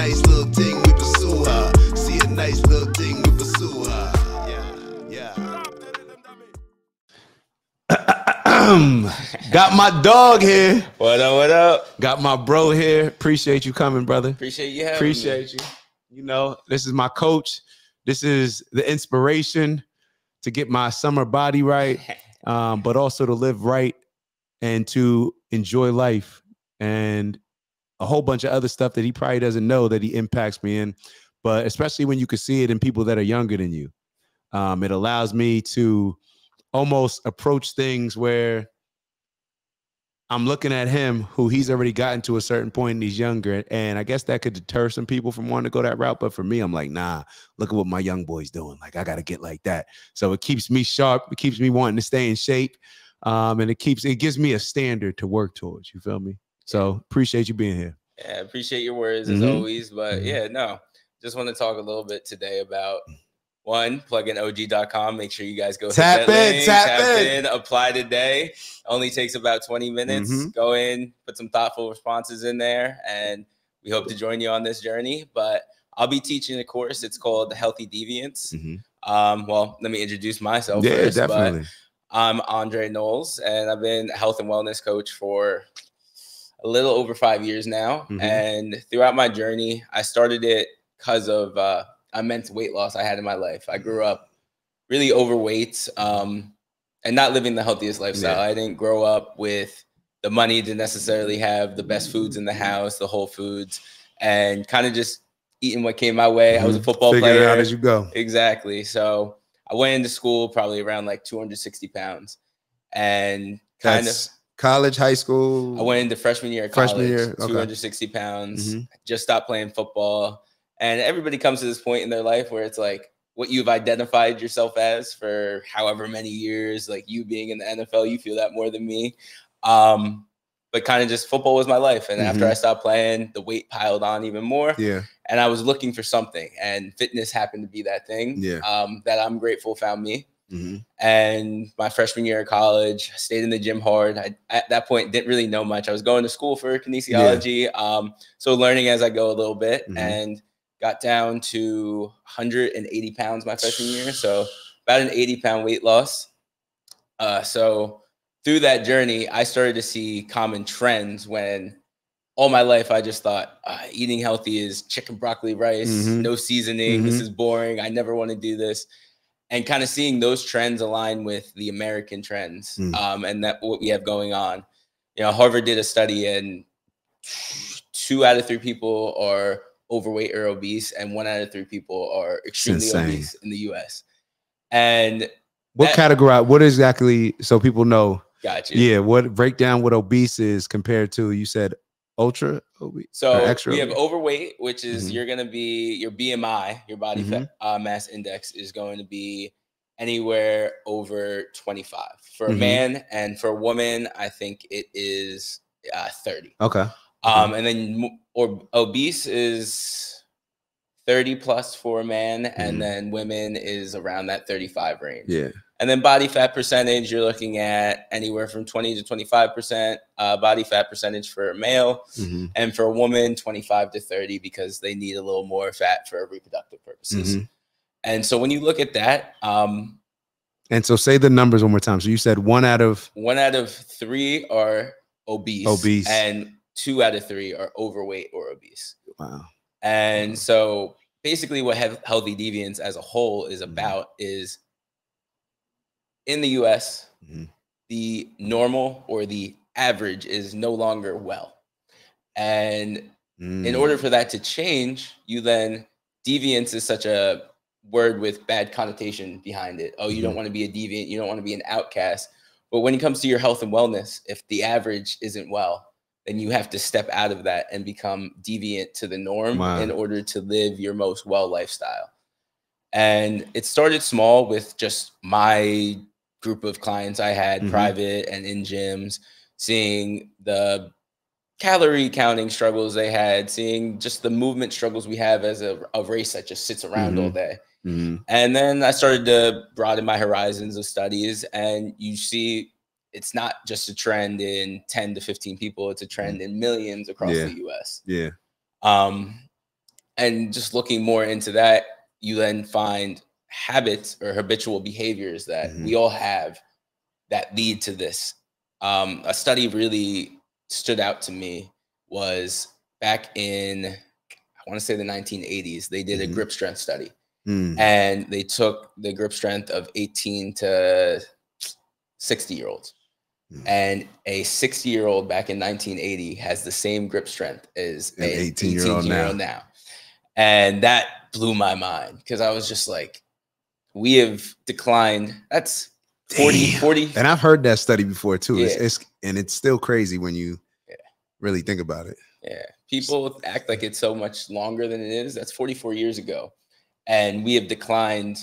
nice little thing, we pursue her. See a nice little thing, we pursue her. Yeah. Got my dog here. What up, what up? Got my bro here. Appreciate you coming, brother. Appreciate you having Appreciate you. You know, this is my coach. This is the inspiration to get my summer body right, but also to live right and to enjoy life and a whole bunch of other stuff that he probably doesn't know that he impacts me in. But especially when you can see it in people that are younger than you, it allows me to almost approach things where I'm looking at him, who he's already gotten to a certain point and he's younger. And I guess that could deter some people from wanting to go that route. But for me, I'm like, nah, look at what my young boy's doing. Like, I got to get like that. So it keeps me sharp. It keeps me wanting to stay in shape. And it gives me a standard to work towards. You feel me? So appreciate you being here. Yeah, appreciate your words as always. But yeah, no, just want to talk a little bit today about one, pluginog.com. Make sure you guys go tap in, apply today. Only takes about 20 minutes. Go in, put some thoughtful responses in there, and we hope to join you on this journey. But I'll be teaching a course. It's called the Healthy Deviance. Well, let me introduce myself first. Definitely. But I'm Andre Knowles, and I've been a health and wellness coach for a little over 5 years now. And throughout my journey, I started it because of immense weight loss I had in my life. I grew up really overweight and not living the healthiest lifestyle. I didn't grow up with the money to necessarily have the best foods in the house, the whole foods, and kind of just eating what came my way. I was a football player. Figure it out as you go. Exactly. So I went into school probably around like 260 pounds and kind of college, high school. I went into freshman year of college, 260 pounds, just stopped playing football. And everybody comes to this point in their life where it's like what you've identified yourself as for however many years, like you being in the NFL, you feel that more than me. But kind of just football was my life. And after I stopped playing, the weight piled on even more. And I was looking for something, and fitness happened to be that thing that I'm grateful found me. And my freshman year of college, I stayed in the gym hard. I, at that point, didn't really know much. I was going to school for kinesiology. So learning as I go a little bit, and got down to 180 pounds my freshman year. So about an 80-pound weight loss. So through that journey, I started to see common trends when all my life I just thought eating healthy is chicken, broccoli, rice, no seasoning. This is boring. I never want to do this. And kind of seeing those trends align with the American trends and that what we have going on. You know, Harvard did a study, and 2 out of 3 people are overweight or obese, and 1 out of 3 people are extremely obese in the US. And what exactly, so people know? Gotcha. Yeah, what breakdown what obese is compared to, you said ultra obese? So extra we have obese? overweight, which is you're going to be, your BMI, your body fat, mass index is going to be anywhere over 25 for a man, and for a woman, I think it is 30. Okay. And then obese is 30 plus for a man, and then women is around that 35 range. Yeah. And then body fat percentage, you're looking at anywhere from 20 to 25% body fat percentage for a male, and for a woman, 25 to 30, because they need a little more fat for reproductive purposes. And so when you look at that, and so say the numbers one more time. So you said 1 out of 3 are obese, and 2 out of 3 are overweight or obese. Wow. And so basically what Healthy Deviance as a whole is about is, in the US, the normal or the average is no longer well. And in order for that to change, deviance is such a word with bad connotation behind it. Oh, you don't want to be a deviant. You don't want to be an outcast. But when it comes to your health and wellness, if the average isn't well, then you have to step out of that and become deviant to the norm in order to live your most well lifestyle. And it started small with just my group of clients I had private and in gyms, seeing the calorie counting struggles they had, seeing just the movement struggles we have as a race that just sits around all day. And then I started to broaden my horizons of studies, and you see it's not just a trend in 10 to 15 people, it's a trend in millions across the US. And just looking more into that, you then find habits or habitual behaviors that we all have that lead to this. A study really stood out to me was back in, I want to say the 1980s, they did a grip strength study. And they took the grip strength of 18 to 60-year-olds. And a 60-year-old back in 1980 has the same grip strength as an 18-year-old now. And that blew my mind because I was just like, we have declined. That's 40. And I've heard that study before too. Yeah. It's still crazy when you really think about it. Yeah. People act like it's so much longer than it is. That's 44 years ago. And we have declined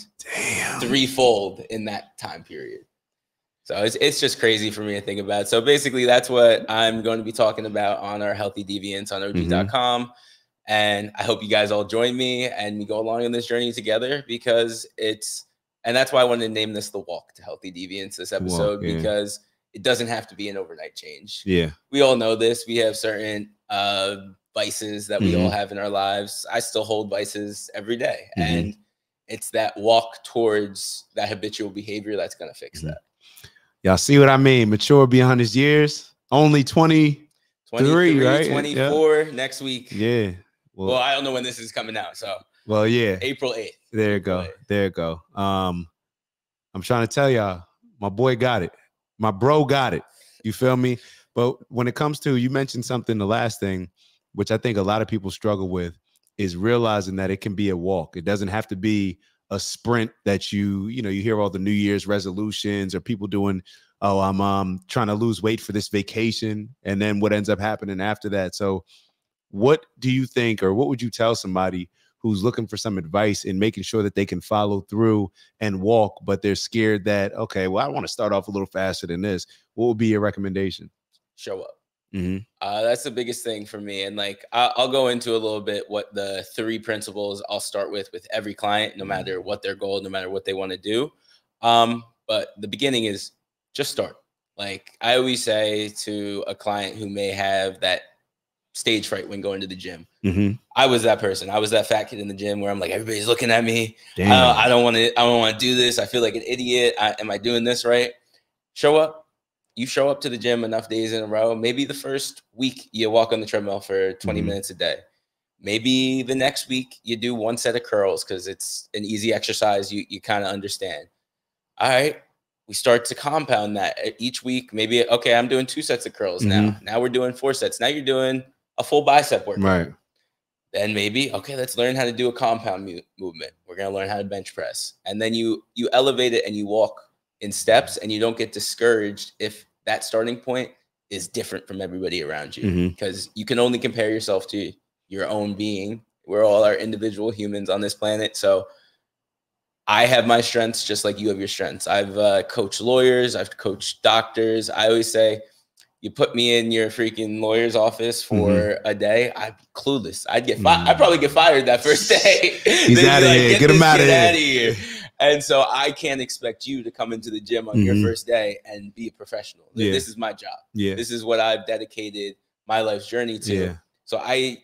threefold in that time period. So it's just crazy for me to think about. So basically, that's what I'm going to be talking about on our Healthy Deviance on OHGI.com. And I hope you guys all join me and we go along on this journey together because and that's why I wanted to name this The Walk to Healthy Deviance this episode, because it doesn't have to be an overnight change. Yeah. We all know this. We have certain vices that we all have in our lives. I still hold vices every day. And it's that walk towards that habitual behavior that's going to fix that. Y'all see what I mean? Mature beyond his years. Only 23, right? 24 next week. Yeah. Well, I don't know when this is coming out. So, April 8th. There you go. There you go. I'm trying to tell y'all, my boy got it. My bro got it. You feel me? But when it comes to, you mentioned something, the last thing, which I think a lot of people struggle with, is realizing that it can be a walk. It doesn't have to be a sprint that you hear all the New Year's resolutions or people doing, oh, I'm trying to lose weight for this vacation. And then what ends up happening after that. So what do you think, or what would you tell somebody who's looking for some advice in making sure that they can follow through and walk, but they're scared that, okay, well, I want to start off a little faster than this. What would be your recommendation? Show up. That's the biggest thing for me. And like, I'll go into a little bit what the 3 principles I'll start with every client, no matter what their goal, no matter what they want to do. But the beginning is just start. Like I always say to a client who may have that stage fright when going to the gym, I was that person. I was that fat kid in the gym where I'm like, everybody's looking at me. I don't want to do this. I feel like an idiot. Am I doing this right? Show up. You show up to the gym enough days in a row. Maybe the first week you walk on the treadmill for 20 minutes a day. Maybe the next week you do 1 set of curls because it's an easy exercise. You kind of understand. All right. We start to compound that each week. Maybe, okay, I'm doing 2 sets of curls now. Now we're doing 4 sets. Now you're doing a full bicep workout. Right. Then maybe, okay, let's learn how to do a compound movement. We're going to learn how to bench press. And then you elevate it and you walk in steps, and you don't get discouraged if that starting point is different from everybody around you, because you can only compare yourself to your own being. We're all our individual humans on this planet. So I have my strengths just like you have your strengths. I've coached lawyers. I've coached doctors. I always say, you put me in your freaking lawyer's office for a day, I'd be clueless. I'd probably get fired that first day. He's out of here. Get him out of here. And so I can't expect you to come into the gym on your first day and be a professional. This is my job. This is what I've dedicated my life's journey to. So I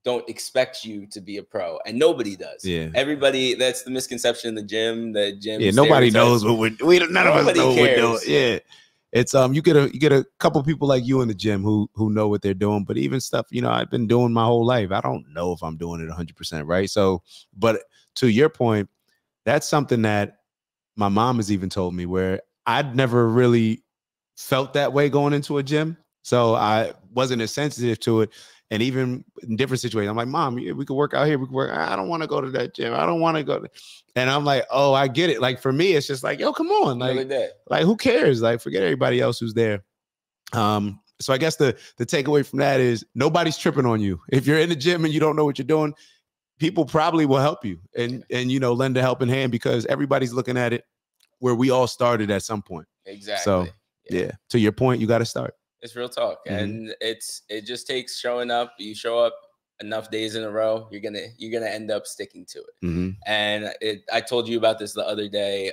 don't expect you to be a pro, and nobody does. Everybody, that's the misconception in the gym. Nobody knows what none of us know what we're doing. It's you get a couple people like you in the gym who know what they're doing, but even stuff, I've been doing my whole life. I don't know if I'm doing it 100%, right? So, but to your point, that's something that my mom has even told me, where I'd never really felt that way going into a gym. So I wasn't as sensitive to it. And even in different situations, I'm like, Mom, we could work out here. We could work. I don't want to go to that gym. I don't want to go. And I'm like, oh, I get it. Like for me, it's just like, yo, come on. Like who cares? Like forget everybody else who's there. So I guess the takeaway from that is nobody's tripping on you. If you're in the gym and you don't know what you're doing, people probably will help you and lend a helping hand, because everybody's looking at it where we all started at some point. Exactly. So yeah, to your point, you got to start. It's real talk. And it just takes showing up. You show up enough days in a row, you're gonna end up sticking to it. And I told you about this the other day,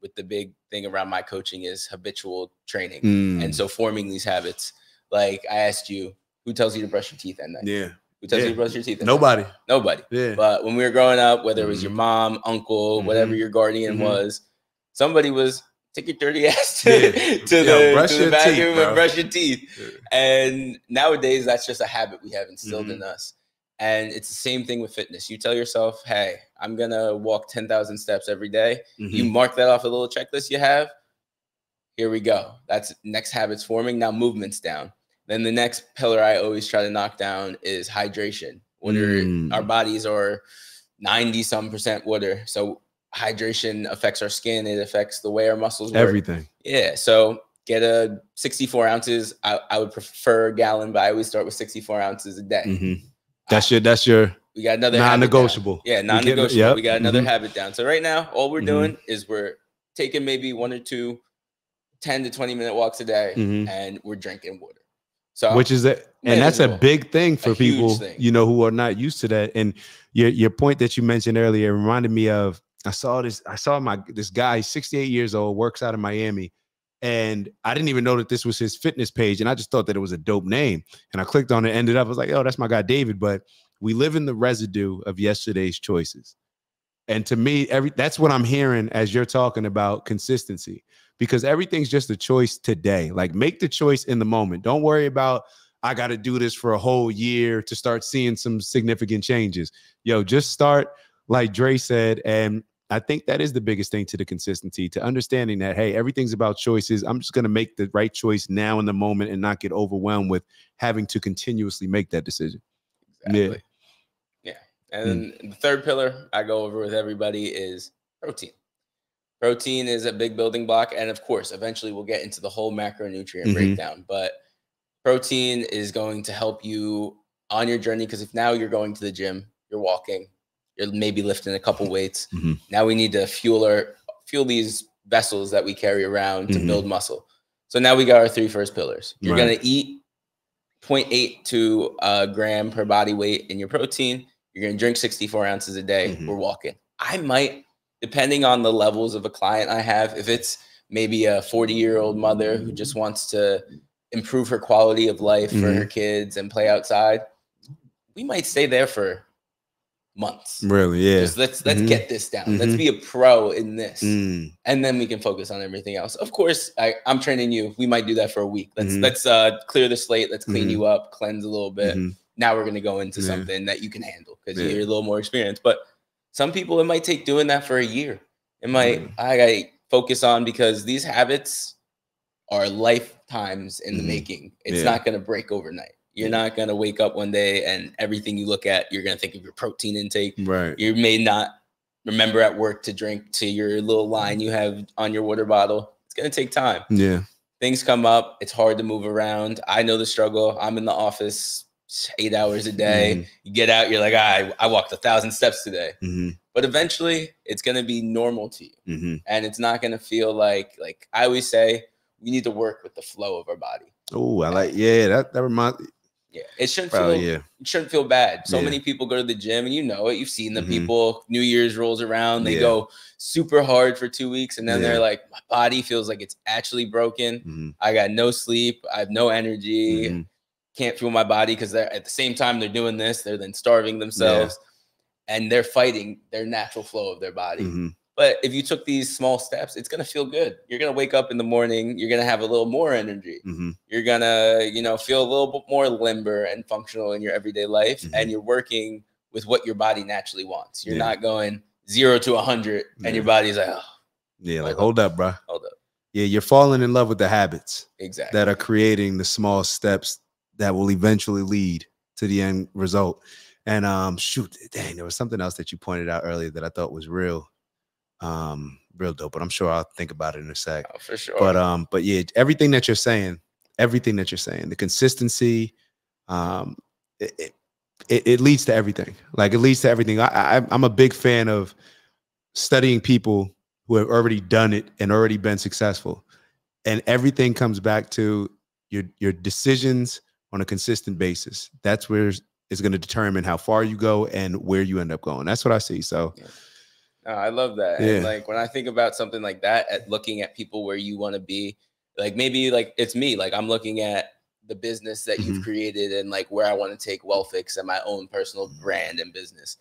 with the big thing around my coaching is habitual training. And so forming these habits, like I asked you, who tells you to brush your teeth at night? Who tells you to brush your teeth? Nobody. Nobody. Yeah. But when we were growing up, whether it was your mom, uncle, whatever your guardian was, somebody was take your dirty ass to the bathroom and brush your teeth. Yeah. And nowadays, that's just a habit we have instilled in us. And it's the same thing with fitness. You tell yourself, hey, I'm going to walk 10,000 steps every day. You mark that off a little checklist you have. Here we go. That's next habits forming. Now movement's down. Then the next pillar I always try to knock down is hydration. Water, our bodies are 90-some% water. So hydration affects our skin. It affects the way our muscles work. Everything. Yeah. So get a 64 ounces. I would prefer a gallon, but I always start with 64 ounces a day. That's your we got another non-negotiable. Yeah, non-negotiable. We got another habit down. So right now, all we're doing is we're taking maybe 1 or 2 10 to 20 minute walks a day, and we're drinking water. So which is and that's a big thing for people, you know, who are not used to that. And your point that you mentioned earlier reminded me of, I saw this guy, 68 years old, works out in Miami. And I didn't even know that this was his fitness page. And I just thought that it was a dope name. And I clicked on it, ended up, I was like, oh, that's my guy, David. But we live in the residue of yesterday's choices. And to me, that's what I'm hearing as you're talking about consistency, because everything's just a choice today. Like, make the choice in the moment. Don't worry about, I got to do this for a whole year to start seeing some significant changes. Yo, just start, like Dre said. And I think that is the biggest thing to the consistency, to understanding that, hey, everything's about choices. I'm just going to make the right choice now in the moment and not get overwhelmed with having to continuously make that decision. Exactly. Yeah. And then the third pillar I go over with everybody is protein. Protein is a big building block. And of course, eventually we'll get into the whole macronutrient breakdown. But protein is going to help you on your journey, because if now you're going to the gym, you're walking, you're maybe lifting a couple weights. Now we need to fuel these vessels that we carry around to build muscle. So now we got our 3 first pillars. You're going to eat 0.8 to a gram per body weight in your protein. You're going to drink 64 ounces a day. We're walking. I might, depending on the levels of a client I have, if it's maybe a 40-year-old mother who just wants to improve her quality of life for her kids and play outside, we might stay there for months. Really? Yeah. Just let's get this down. Let's be a pro in this. And then we can focus on everything else. Of course, I'm training you. We might do that for a week. Let's clear the slate. Let's clean you up, cleanse a little bit. Now we're going to go into something that you can handle, because you're a little more experienced. But some people, it might take doing that for a year. It might, I got to focus on, because these habits are lifetimes in the making. It's not going to break overnight. You're not going to wake up one day and everything you look at, you're going to think of your protein intake. Right. You may not remember at work to drink to your little line you have on your water bottle. It's going to take time. Yeah. Things come up. It's hard to move around. I know the struggle. I'm in the office 8 hours a day. You get out, you're like, I walked 1,000 steps today. But eventually it's going to be normal to you. And it's not going to feel like I always say, we need to work with the flow of our body. Oh, I like, that reminds me. Yeah, it shouldn't feel it shouldn't feel bad. So many people go to the gym, and you know it. You've seen the people. New Year's rolls around, they go super hard for 2 weeks, and then they're like, my body feels like it's actually broken. I got no sleep. I have no energy. Can't fuel my body, because they're at the same time they're doing this, they're then starving themselves, and they're fighting their natural flow of their body. But if you took these small steps, it's going to feel good. You're going to wake up in the morning. You're going to have a little more energy. You're going to, feel a little bit more limber and functional in your everyday life. And you're working with what your body naturally wants. You're not going 0 to 100 and your body's like, oh. Yeah, like, hold up, bro. Hold up. Yeah, you're falling in love with the habits that are creating the small steps that will eventually lead to the end result. And shoot, dang, there was something else that you pointed out earlier that I thought was real dope, but I'm sure I'll think about it in a sec. Oh, for sure. But yeah, everything that you're saying, the consistency, it leads to everything. Like, it leads to everything. I'm a big fan of studying people who have already done it and already been successful, and everything comes back to your decisions on a consistent basis. That's where it's going to determine how far you go and where you end up going. That's what I see. So. Yeah. Oh, I love that. Yeah. And like, when I think about something like that, looking at people where you want to be, like, maybe like it's me, like I'm looking at the business that you've created and like where I want to take Wellfix and my own personal brand and business.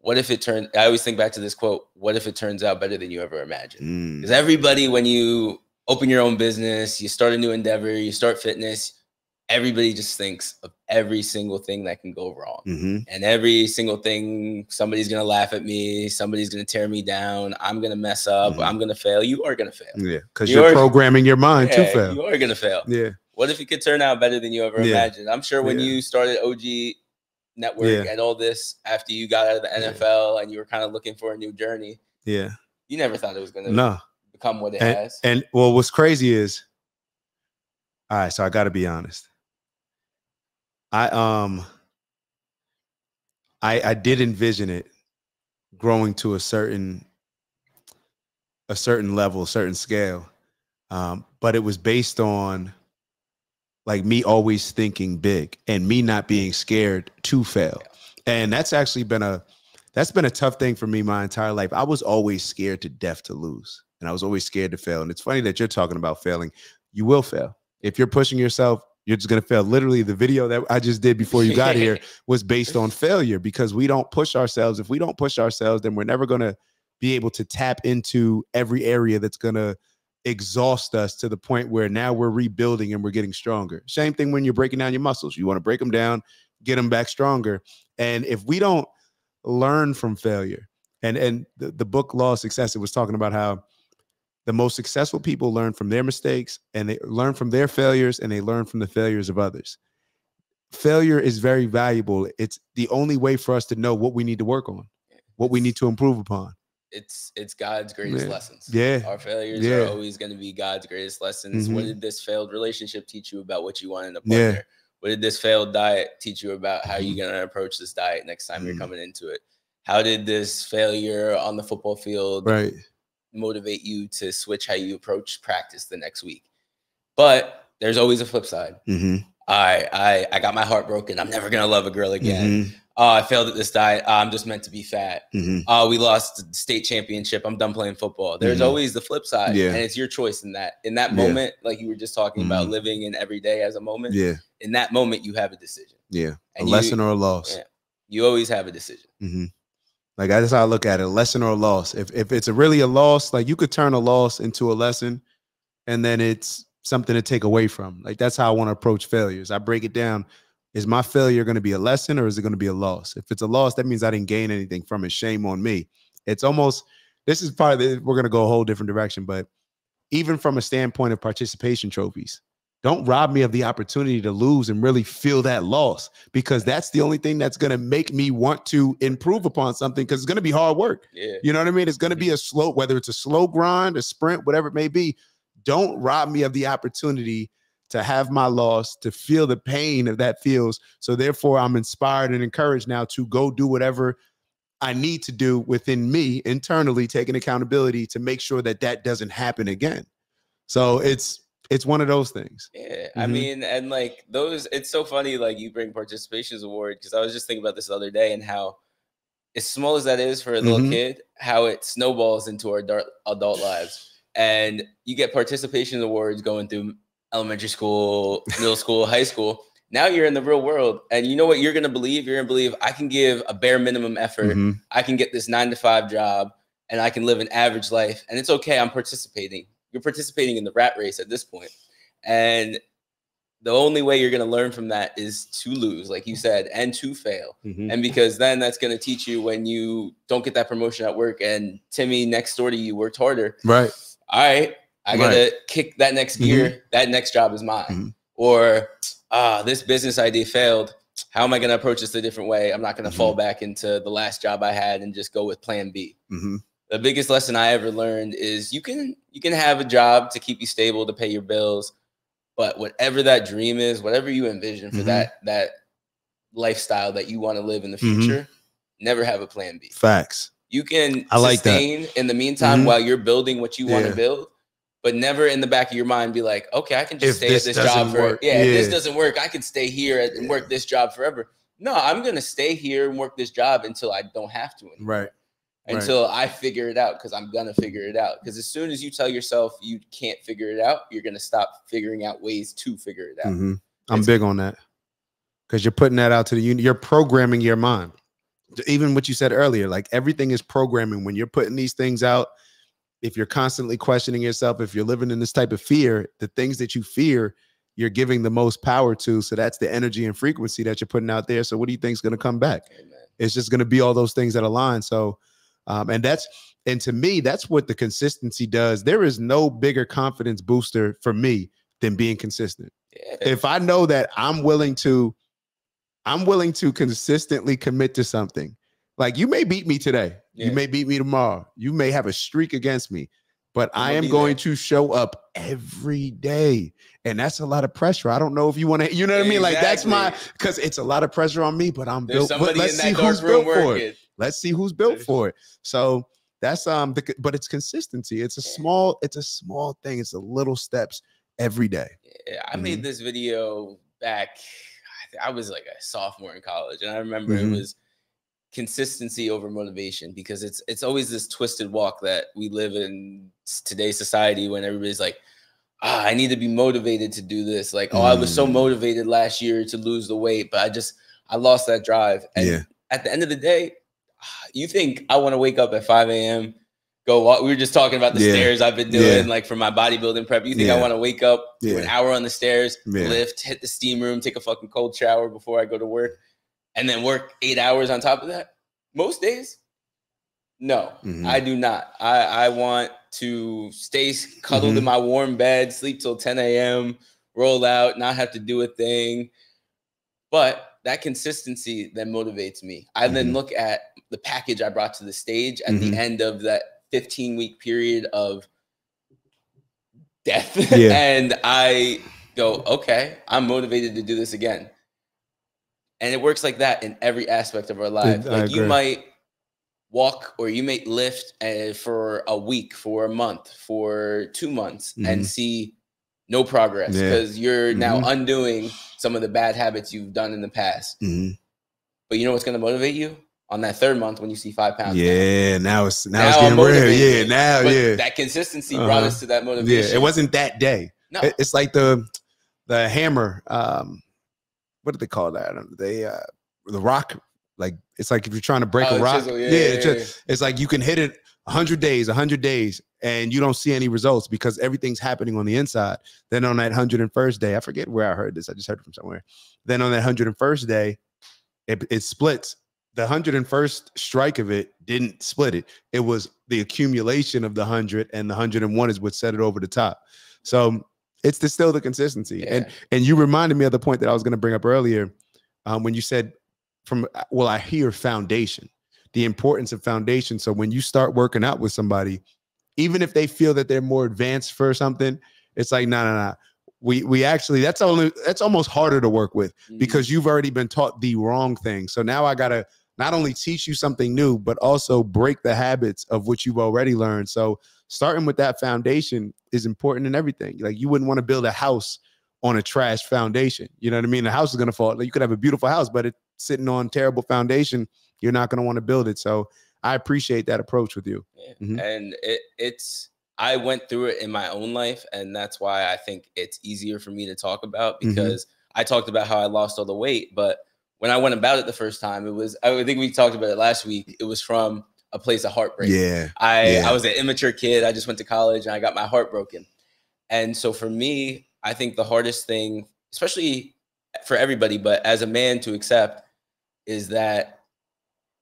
What if it turned, I always think back to this quote, what if it turns out better than you ever imagined? Because everybody, when you open your own business, you start a new endeavor, you start fitness, everybody just thinks of every single thing that can go wrong. And every single thing, somebody's going to laugh at me, somebody's going to tear me down, I'm going to mess up, I'm going to fail. You are going to fail. Yeah, because you're programming your mind to fail. You are going to fail. Yeah. What if it could turn out better than you ever imagined? I'm sure when you started OG Network and all this after you got out of the NFL and you were kind of looking for a new journey. Yeah. You never thought it was going to become what it has. And well, what's crazy is, all right, so I got to be honest. I did envision it growing to a certain level, a certain scale. But it was based on like me always thinking big and me not being scared to fail. And that's actually been a tough thing for me my entire life. I was always scared to death to lose. And I was always scared to fail. And it's funny that you're talking about failing. You will fail. If you're pushing yourself, you're just going to fail. Literally, the video that I just did before you got here was based on failure, because we don't push ourselves. If we don't push ourselves, then we're never going to be able to tap into every area that's going to exhaust us to the point where now we're rebuilding and we're getting stronger. Same thing when you're breaking down your muscles. You want to break them down, get them back stronger. And if we don't learn from failure, and the book Law of Success, it was talking about how the most successful people learn from their mistakes, and they learn from their failures, and they learn from the failures of others. Failure is very valuable. It's the only way for us to know what we need to work on, what we need to improve upon. It's God's greatest lessons. Yeah. Our failures are always going to be God's greatest lessons. What did this failed relationship teach you about what you want in a partner? What did this failed diet teach you about how you're going to approach this diet next time you're coming into it? How did this failure on the football field motivate you to switch how you approach practice the next week? But there's always a flip side. I got my heart broken. I'm never going to love a girl again. I failed at this diet. I'm just meant to be fat. We lost the state championship. I'm done playing football. There's always the flip side. And it's your choice in that moment, like you were just talking about living in every day as a moment. In that moment, you have a decision. And a lesson or a loss. You always have a decision. Like that's how I look at it, a lesson or a loss. If it's really a loss, like you could turn a loss into a lesson, and then it's something to take away from. Like that's how I want to approach failures. I break it down. Is my failure going to be a lesson, or is it going to be a loss? If it's a loss, that means I didn't gain anything from it. Shame on me. It's almost, this is probably, we're going to go a whole different direction, but even from a standpoint of participation trophies, don't rob me of the opportunity to lose and really feel that loss, because that's the only thing that's going to make me want to improve upon something, because it's going to be hard work. You know what I mean? It's going to be a slow, whether it's a slow grind, a sprint, whatever it may be. Don't rob me of the opportunity to have my loss, to feel the pain of that feels. So therefore, I'm inspired and encouraged now to go do whatever I need to do within me internally, taking accountability to make sure that that doesn't happen again. So it's one of those things. I mean, and like those, it's so funny, like you bring participations award, because I was just thinking about this the other day and how, as small as that is for a little kid, how it snowballs into our adult lives. And you get participation awards going through elementary school, middle school, high school. Now you're in the real world, and you know what you're going to believe? You're going to believe I can give a bare minimum effort. I can get this 9-to-5 job, and I can live an average life, and it's okay. I'm participating. You're participating in the rat race at this point. And the only way you're going to learn from that is to lose, like you said, and to fail. And because then that's going to teach you when you don't get that promotion at work and Timmy next door to you worked harder. All right. I got to kick that next gear. That next job is mine. Or this business idea failed. How am I going to approach this a different way? I'm not going to fall back into the last job I had and just go with plan B. The biggest lesson I ever learned is you can have a job to keep you stable, to pay your bills, but whatever that dream is, whatever you envision for that lifestyle that you want to live in the future, never have a plan B. Facts. You can sustain in the meantime while you're building what you want to build. But never in the back of your mind be like, okay, I can just stay at this job for if this doesn't work, I can stay here and work this job forever. No, I'm gonna stay here and work this job until I don't have to anymore. until I figure it out, because I'm going to figure it out. Because as soon as you tell yourself you can't figure it out, you're going to stop figuring out ways to figure it out. I'm big on that, because you're putting that out to the union. You're programming your mind. Even what you said earlier, like everything is programming. When you're putting these things out, if you're constantly questioning yourself, if you're living in this type of fear, the things that you fear, you're giving the most power to. So that's the energy and frequency that you're putting out there. So what do you think is going to come back? Amen. It's just going to be all those things that align. So, and to me, that's what the consistency does. There is no bigger confidence booster for me than being consistent. Yeah. If I know that I'm willing to consistently commit to something. Like, you may beat me today. Yeah. You may beat me tomorrow. You may have a streak against me, but I am going to show up every day. And that's a lot of pressure. I don't know if you want to, you know what I mean? Like, that's because it's a lot of pressure on me, but I'm built. Let's see who's built for it. Let's see who's built for it. So that's, but it's consistency. It's a small thing. It's the little steps every day. Yeah, I made this video back, I was like a sophomore in college. And I remember it was consistency over motivation, because it's always this twisted walk that we live in today's society, when everybody's like, I need to be motivated to do this. Like, I was so motivated last year to lose the weight, but I lost that drive. And at the end of the day, you think I want to wake up at 5 a.m., go walk? We were just talking about the stairs I've been doing, like for my bodybuilding prep. You think I want to wake up, do an hour on the stairs, lift, hit the steam room, take a fucking cold shower before I go to work, and then work 8 hours on top of that? Most days, no, I do not. I want to stay cuddled in my warm bed, sleep till 10 a.m., roll out, not have to do a thing. But that consistency then motivates me. I then look at the package I brought to the stage at the end of that 15-week period of death. And I go, okay, I'm motivated to do this again. And it works like that in every aspect of our life. Like, you might walk or you may lift for a week, for a month, for 2 months, and see no progress, because you're now undoing some of the bad habits you've done in the past. But you know what's going to motivate you? On that 3rd month, when you see 5 pounds down. Now it's getting real. That consistency brought us to that motivation. It wasn't that day. No. It's like the hammer. What do they call that? The rock. Like, it's like if you're trying to break a rock. Chisel, it's like you can hit it 100 days, and you don't see any results because everything's happening on the inside. Then on that 101st day, I forget where I heard this. I just heard it from somewhere. Then on that 101st day, it splits. The 101st strike of it didn't split it. It was the accumulation of the 100, and the 101 is what set it over the top. So it's still the consistency. And you reminded me of the point that I was going to bring up earlier, when you said I hear foundation, the importance of foundation. So when you start working out with somebody, even if they feel that they're more advanced for something, it's like, no. We actually, that's almost harder to work with, because you've already been taught the wrong thing. So now I got to not only teach you something new, but also break the habits of what you've already learned. So starting with that foundation is important in everything. Like, you wouldn't want to build a house on a trash foundation. You know what I mean? The house is going to fall. Like, you could have a beautiful house, but it's sitting on terrible foundation. You're not going to want to build it. So I appreciate that approach with you. And I went through it in my own life, and that's why I think it's easier for me to talk about, because I talked about how I lost all the weight, but when I went about it the first time, I think we talked about it last week, it was from a place of heartbreak. I was an immature kid. I just went to college and I got my heart broken. And so for me, I think the hardest thing, especially for everybody, but as a man to accept, is that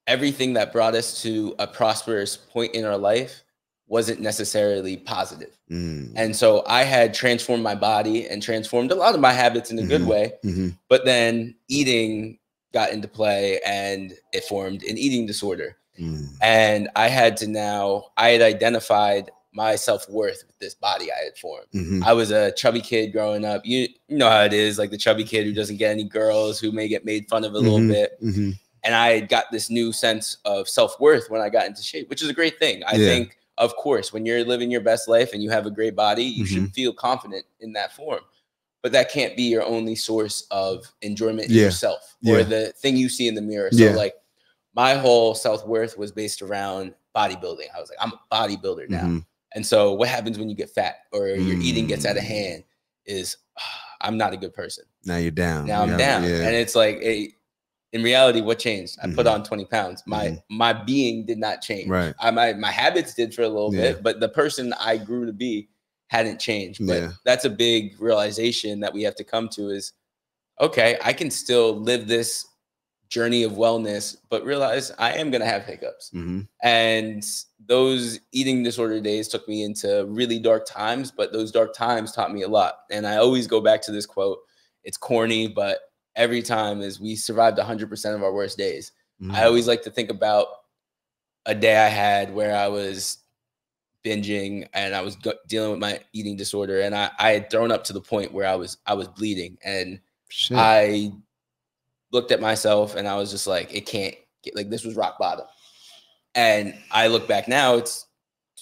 everything that brought us to a prosperous point in our life wasn't necessarily positive. And so I had transformed my body and transformed a lot of my habits in a good way, but then eating got into play, and it formed an eating disorder. And I had identified my self-worth with this body I had formed. I was a chubby kid growing up. You know how it is, like the chubby kid who doesn't get any girls, who may get made fun of a little bit. And I got this new sense of self-worth when I got into shape, which is a great thing. I think, of course, when you're living your best life and you have a great body, you should feel confident in that form. But that can't be your only source of enjoyment in yourself or the thing you see in the mirror. So like, my whole self-worth was based around bodybuilding. I was like, I'm a bodybuilder now. And so what happens when you get fat or your eating gets out of hand is I'm not a good person. Now you're down. Now I'm down. Yeah. And it's like, in reality, what changed? I put on 20 pounds. My being did not change. Right. My habits did for a little bit, but the person I grew to be hadn't changed. But that's a big realization that we have to come to is, okay, I can still live this journey of wellness, but realize I am going to have hiccups. And those eating disorder days took me into really dark times, but those dark times taught me a lot. And I always go back to this quote. It's corny, but every time is we survived 100% of our worst days. I always like to think about a day I had where I was binging and I was dealing with my eating disorder, and I had thrown up to the point where I was bleeding, and I looked at myself and I was just like, it can't get, like, this was rock bottom. And I look back now, it's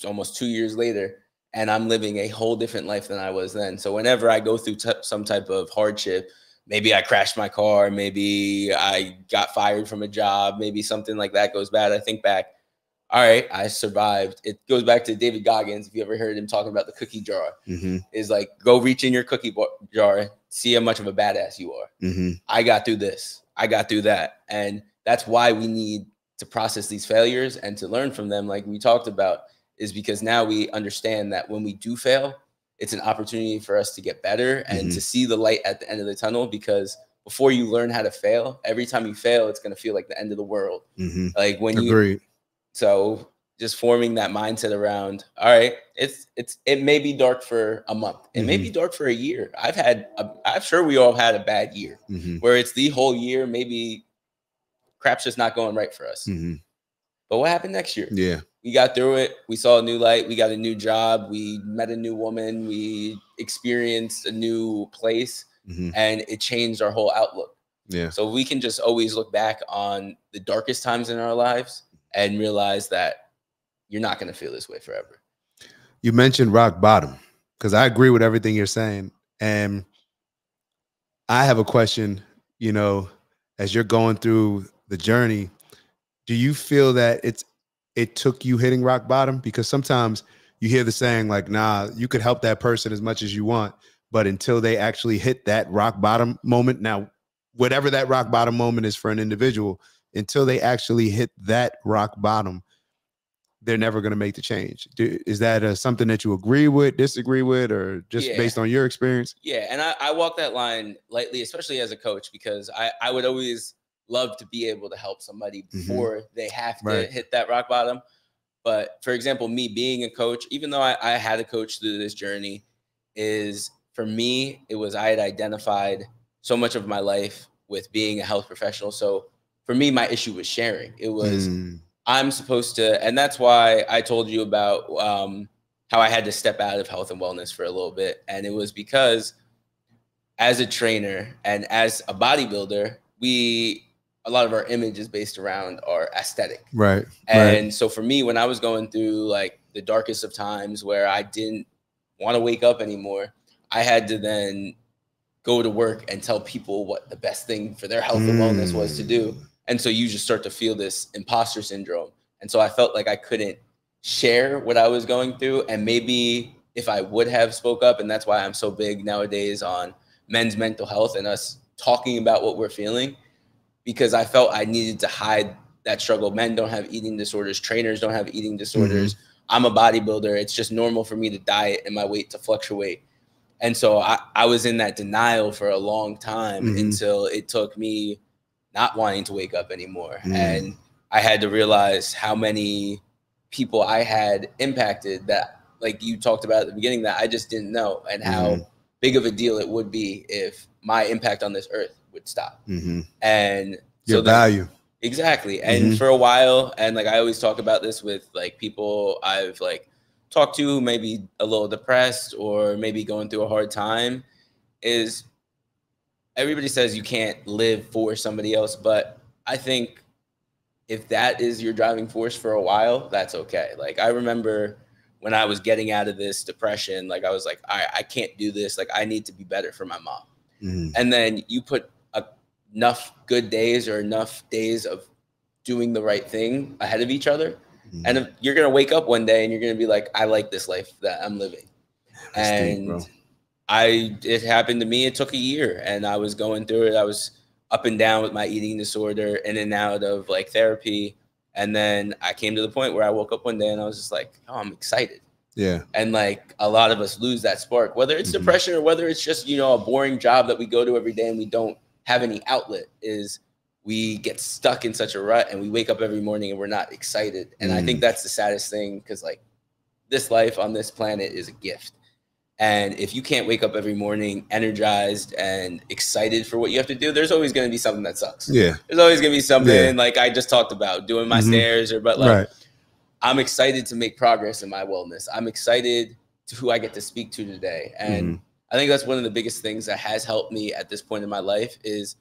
almost 2 years later, and I'm living a whole different life than I was then. So whenever I go through some type of hardship, maybe I crashed my car, maybe I got fired from a job, maybe something like that goes bad, I think back, all right, I survived. It goes back to David Goggins. If you ever heard him talking about the cookie jar, is like, go reach in your cookie jar, see how much of a badass you are. I got through this. I got through that. And that's why we need to process these failures and to learn from them, like we talked about, is because now we understand that when we do fail, it's an opportunity for us to get better and to see the light at the end of the tunnel. Because before you learn how to fail, every time you fail, it's going to feel like the end of the world. Like when you, so just forming that mindset around, all right, it may be dark for a month. It may be dark for a year. I'm sure we all had a bad year where it's the whole year, maybe crap's just not going right for us. But what happened next year? Yeah. We got through it. We saw a new light. We got a new job. We met a new woman. We experienced a new place, and it changed our whole outlook. Yeah. So we can just always look back on the darkest times in our lives and realize that you're not going to feel this way forever. You mentioned rock bottom, because I agree with everything you're saying. And I have a question, you know, as you're going through the journey, do you feel that it took you hitting rock bottom? Because sometimes you hear the saying like, nah, you could help that person as much as you want, but until they actually hit that rock bottom moment, now, whatever that rock bottom moment is for an individual, until they actually hit that rock bottom, they're never going to make the change. Is that something that you agree with, disagree with, or just based on your experience? Yeah, and I walk that line lightly, especially as a coach, because I would always love to be able to help somebody before they have to hit that rock bottom. But for example, me being a coach, even though I had a coach through this journey, is for me, it was I had identified so much of my life with being a health professional. So for me, my issue was sharing. It was I'm supposed to, and that's why I told you about how I had to step out of health and wellness for a little bit. And it was because as a trainer and as a bodybuilder, a lot of our image is based around our aesthetic. Right. And so for me, when I was going through like the darkest of times where I didn't want to wake up anymore, I had to then go to work and tell people what the best thing for their health and wellness was to do. And so you just start to feel this imposter syndrome. And so I felt like I couldn't share what I was going through. And maybe if I would have spoke up, and that's why I'm so big nowadays on men's mental health and us talking about what we're feeling, because I felt I needed to hide that struggle. Men don't have eating disorders. Trainers don't have eating disorders. I'm a bodybuilder. It's just normal for me to diet and my weight to fluctuate. And so I was in that denial for a long time until it took me not wanting to wake up anymore. And I had to realize how many people I had impacted that, like you talked about at the beginning, that I just didn't know, and how big of a deal it would be if my impact on this earth would stop. And your value. Exactly. And for a while, and like I always talk about this with like people I've like talked to who may be a little depressed or maybe going through a hard time, is everybody says you can't live for somebody else. But I think if that is your driving force for a while, that's okay. Like I remember when I was getting out of this depression, like I was like, I can't do this. Like I need to be better for my mom. And then you put enough good days or enough days of doing the right thing ahead of each other, And you're going to wake up one day and you're going to be like, I like this life that I'm living. And it happened to me. It took a year and I was going through it. I was up and down with my eating disorder, in and out of like therapy. And then I came to the point where I woke up one day and I was just like, oh, I'm excited. Yeah. And like a lot of us lose that spark, whether it's depression or whether it's just, you know, a boring job that we go to every day and we don't have any outlet, is we get stuck in such a rut and we wake up every morning and we're not excited. And I think that's the saddest thing, because like this life on this planet is a gift. And if you can't wake up every morning energized and excited for what you have to do, there's always going to be something that sucks. Yeah. There's always going to be something like I just talked about, doing my stairs, but like I'm excited to make progress in my wellness. I'm excited to who I get to speak to today. And I think that's one of the biggest things that has helped me at this point in my life, is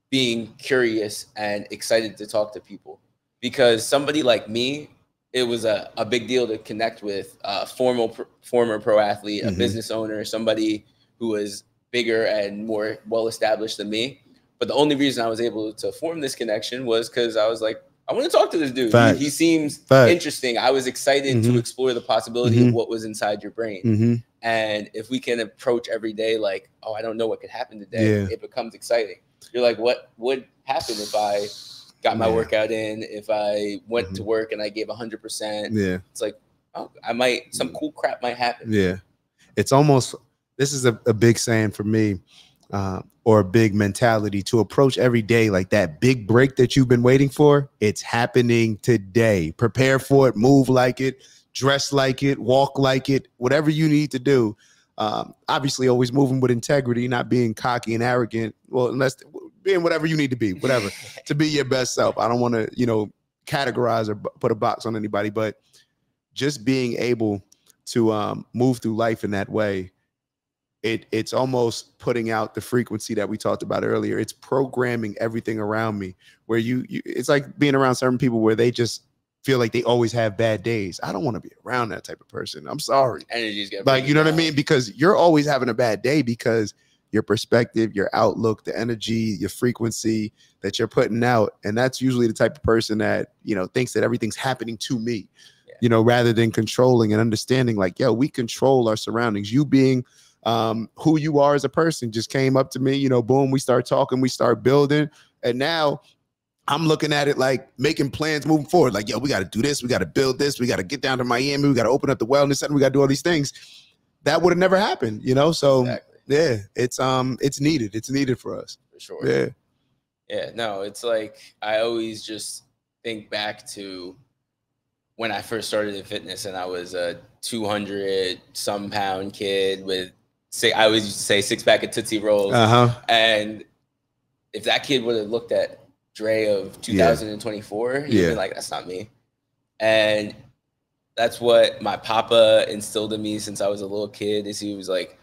being curious and excited to talk to people. Because somebody like me, it was a big deal to connect with a former pro athlete, a business owner, somebody who was bigger and more well-established than me. But the only reason I was able to form this connection was because I was like, I want to talk to this dude. He seems interesting. I was excited to explore the possibility of what was inside your brain. And if we can approach every day like, oh, I don't know what could happen today, it becomes exciting. You're like, what would happen if I got my workout in, if I went to work and I gave 100%? Yeah. It's like, oh, some cool crap might happen. Yeah. It's almost, this is a big saying for me, or a big mentality, to approach every day like that big break that you've been waiting for. It's happening today. Prepare for it, move like it, dress like it, walk like it, whatever you need to do. Obviously always moving with integrity, not being cocky and arrogant. Well, unless being whatever you need to be, whatever, to be your best self. I don't want to, you know, categorize or put a box on anybody, but just being able to move through life in that way, it's almost putting out the frequency that we talked about earlier. It's programming everything around me, where you it's like being around certain people where they just feel like they always have bad days. I don't want to be around that type of person. I'm sorry. Energy's getting like, you know what I mean? Because you're always having a bad day, because your perspective, your outlook, the energy, your frequency that you're putting out. And that's usually the type of person that, you know, thinks that everything's happening to me, you know, rather than controlling and understanding like, yo, we control our surroundings. You being who you are as a person just came up to me, you know, boom, we start talking, we start building. And now I'm looking at it like making plans moving forward. Like, yo, we got to do this. We got to build this. We got to get down to Miami. We got to open up the wellness center. We got to do all these things. That would have never happened, you know? So yeah, it's needed. It's needed for us. For sure. Yeah, no, it's like, I always just think back to when I first started in fitness and I was a 200-some pound kid with, I always used to say 6-pack of Tootsie Rolls. And if that kid would have looked at Dre of 2024, he'd be like, that's not me. And that's what my papa instilled in me since I was a little kid, is he was like,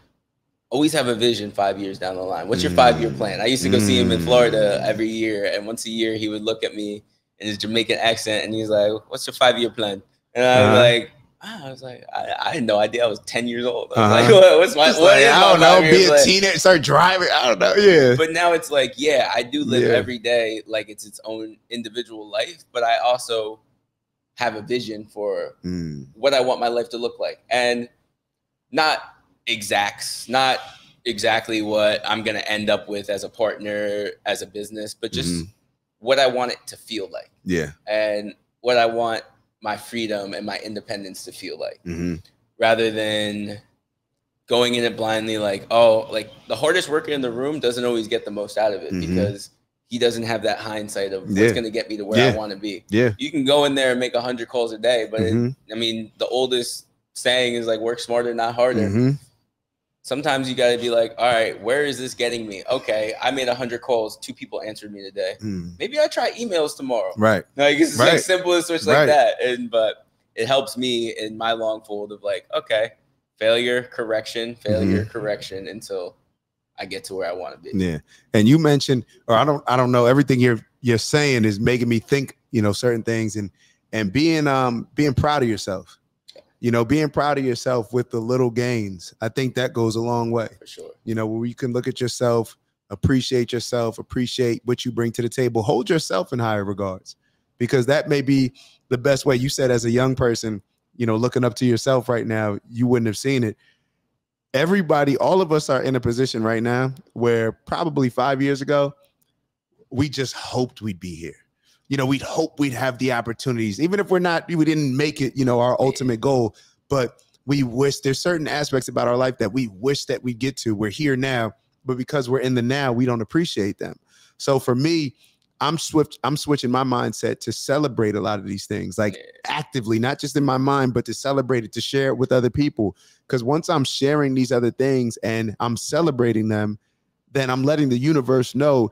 always have a vision 5 years down the line. What's your 5-year plan? I used to go see him in Florida every year. And once a year, he would look at me in his Jamaican accent and he's like, what's your 5-year plan? And I was like, I had no idea. I was 10 years old. I was like, what's my, what is I don't know, be a plan? teenager, start driving. I don't know. Yeah. But now it's like, yeah, I do live every day like it's its own individual life. But I also have a vision for what I want my life to look like. And not exactly what I'm going to end up with as a partner, as a business, but just what I want it to feel like. Yeah. And what I want my freedom and my independence to feel like, rather than going in it blindly. Like, oh, like the hardest worker in the room doesn't always get the most out of it because he doesn't have that hindsight of what's going to get me to where I want to be. Yeah. You can go in there and make 100 calls a day, but I mean, the oldest saying is like, work smarter, not harder. Sometimes you got to be like, all right, where is this getting me? Okay, I made 100 calls. 2 people answered me today. Maybe I try emails tomorrow. Right. Like, it's like simple as switch like that. But it helps me in my long fold of like, okay, failure, correction, until I get to where I want to be. Yeah. And you mentioned, or I don't know, everything you're saying is making me think, you know, certain things and being proud of yourself. You know, being proud of yourself with the little gains, I think that goes a long way. For sure. You know, where you can look at yourself, appreciate what you bring to the table, hold yourself in higher regards. because that may be the best way. You said as a young person, you know, looking up to yourself right now, you wouldn't have seen it. Everybody, all of us are in a position right now where probably 5 years ago, we just hoped we'd be here. You know, we'd hope we'd have the opportunities, even if we didn't make it, you know, our ultimate goal, but we wish there's certain aspects about our life that we wish that we get to. We're here now, but because we're in the now, we don't appreciate them. So for me, I'm switching my mindset to celebrate a lot of these things, like actively, not just in my mind, but to celebrate it, to share it with other people. Because once I'm sharing these other things and I'm celebrating them, then I'm letting the universe know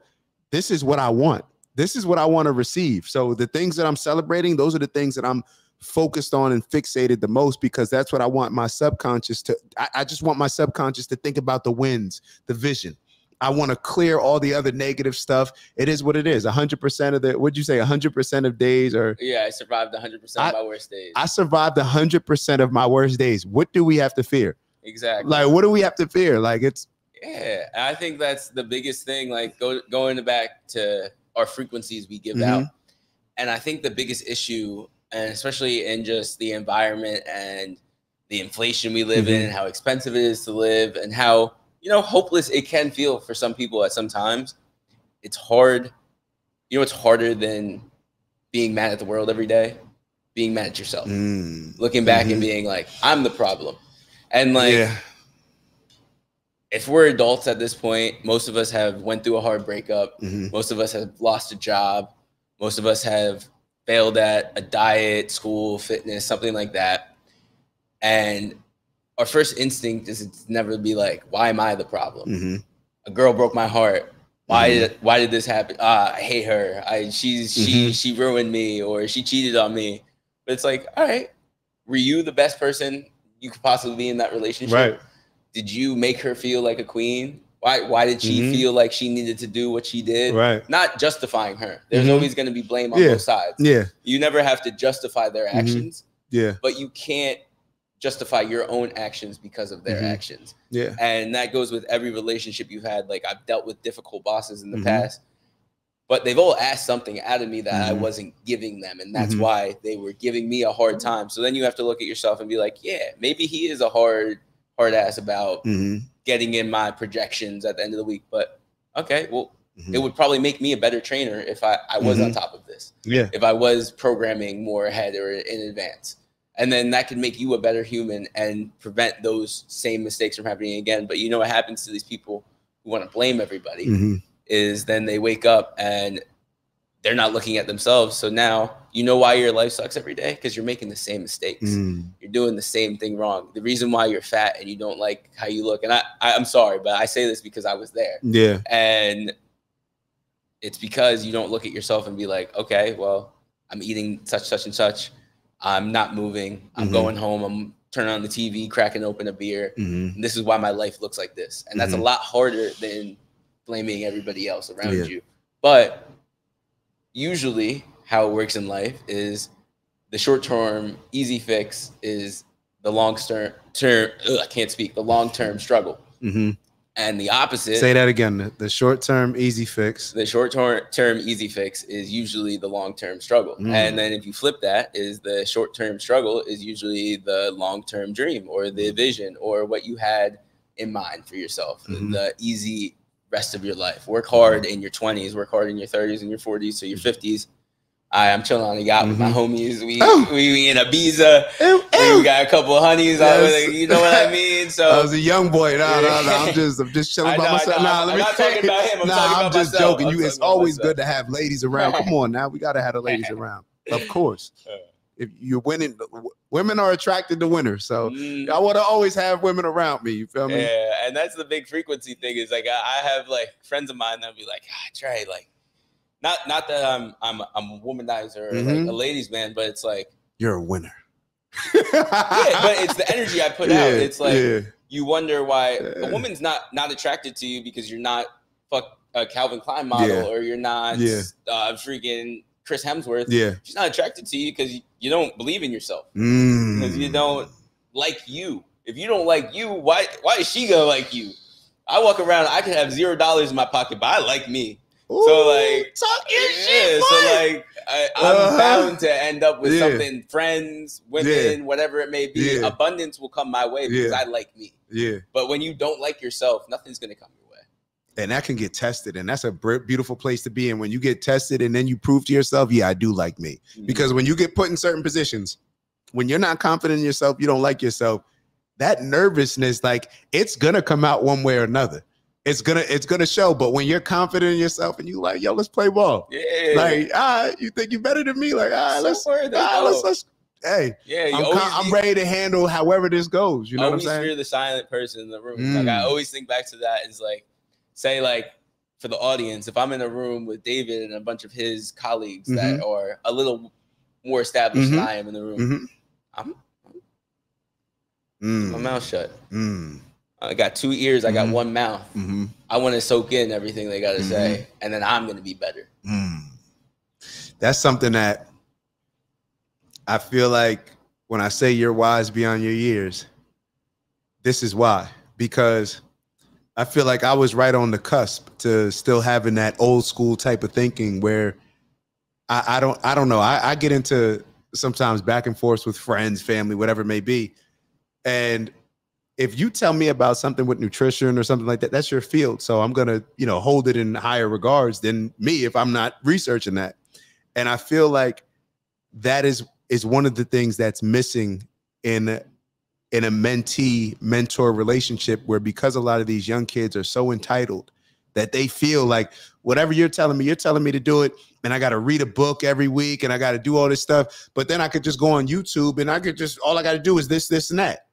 this is what I want. This is what I want to receive. So the things that I'm celebrating, those are the things that I'm focused on and fixated the most, because that's what I want my subconscious to, I just want my subconscious to think about the wins, the vision. I want to clear all the other negative stuff. It is what it is. 100% of the, what'd you say? 100% of days, or? Yeah, I survived 100% of my worst days. I survived 100% of my worst days. What do we have to fear? Exactly. Like, what do we have to fear? Like, it's. Yeah, I think that's the biggest thing, like going back to our frequencies we give out. And I think the biggest issue, and especially in just the environment and the inflation we live in, and how expensive it is to live, and how, you know, hopeless it can feel for some people at some times. It's hard. You know, it's harder than being mad at the world every day, being mad at yourself, looking back and being like, I'm the problem. And like, if we're adults at this point, most of us have went through a hard breakup. Most of us have lost a job. Most of us have failed at a diet, school, fitness, something like that. And our first instinct is to never be like, why am I the problem? A girl broke my heart. Why did this happen? I hate her. She ruined me, or she cheated on me. But it's like, all right, were you the best person you could possibly be in that relationship? Right. Did you make her feel like a queen? Why did she feel like she needed to do what she did? Right. Not justifying her. There's always going to be blame on both sides. Yeah. You never have to justify their actions. Yeah. But you can't justify your own actions because of their actions. Yeah. And that goes with every relationship you've had. Like, I've dealt with difficult bosses in the past, but they've all asked something out of me that I wasn't giving them. And that's why they were giving me a hard time. So then you have to look at yourself and be like, yeah, maybe he is a hard ass about getting in my projections at the end of the week. But okay, well, it would probably make me a better trainer if I was on top of this. Yeah. If I was programming more ahead or in advance. And then that can make you a better human and prevent those same mistakes from happening again. But you know what happens to these people who want to blame everybody is then they wake up and they're not looking at themselves. So now you know why your life sucks every day, because you're making the same mistakes. You're doing the same thing wrong. The reason why you're fat and you don't like how you look, and I'm sorry, but I say this because I was there. Yeah. And it's because you don't look at yourself and be like, okay, well, I'm eating such and such. I'm not moving. I'm going home. I'm turning on the TV, cracking open a beer. And this is why my life looks like this. And that's a lot harder than blaming everybody else around you. But usually how it works in life is the short-term easy fix is the long-term, the long-term struggle. And the opposite. Say that again. The short-term easy fix. The short-term easy fix is usually the long-term struggle. And then if you flip that, is the short-term struggle is usually the long-term dream or the vision or what you had in mind for yourself. The easy rest of your life. Work hard in your 20s, work hard in your 30s and your 40s, so your 50s. I'm chilling on the yacht with my homies. We in Ibiza. We got a couple of honeys. Yes. You know what I mean? So I was a young boy. No. I'm just chilling by myself. I'm not talking about him. I'm just joking. It's always good to have ladies around. Come on now. We got to have the ladies around. Of course. If you're winning, women are attracted to winners. So I want to always have women around me. You feel me? Yeah. And that's the big frequency thing is like, I have like friends of mine that'll be like, Trey, like, not that I'm a womanizer or like a ladies man, but it's like you're a winner. Yeah, but it's the energy I put out. It's like you wonder why a woman's not attracted to you because you're not a Calvin Klein model or you're not freaking Chris Hemsworth. Yeah, she's not attracted to you because you don't believe in yourself. Because you don't like you. If you don't like you, why is she gonna like you? I walk around, I could have $0 in my pocket, but I like me. Ooh, so like talk your shit, boy. So like I'm bound to end up with something, friends, women, whatever it may be. Abundance will come my way because I like me. But when you don't like yourself, nothing's going to come your way. And that can get tested. And that's a beautiful place to be in. When you get tested and then you prove to yourself, I do like me. Because when you get put in certain positions, when you're not confident in yourself, you don't like yourself, that nervousness, like, it's going to come out one way or another. It's gonna show. But when you're confident in yourself and you like, yo, let's play ball. Like, you think you're better than me? Like, let's hey, I'm ready to handle however this goes. You know what I'm saying? Always fear the silent person in the room. Like, I always think back to that. Is like, say, like, for the audience, if I'm in a room with David and a bunch of his colleagues that are a little more established than I am in the room, I'm my mouth shut. I got 2 ears. I got one mouth. I want to soak in everything they got to say, and then I'm going to be better. That's something that I feel like when I say you're wise beyond your years, this is why. Because I feel like I was right on the cusp to still having that old school type of thinking where I don't know. I get into sometimes back and forth with friends, family, whatever it may be. And if you tell me about something with nutrition or something like that, that's your field. So I'm going to, hold it in higher regards than me if I'm not researching that. And I feel like that is one of the things that's missing in a mentee-mentor relationship, where because a lot of these young kids are so entitled that they feel like whatever you're telling me to do it, and I got to read a book every week and I got to do all this stuff, but then I could just go on YouTube and all I got to do is this, and that.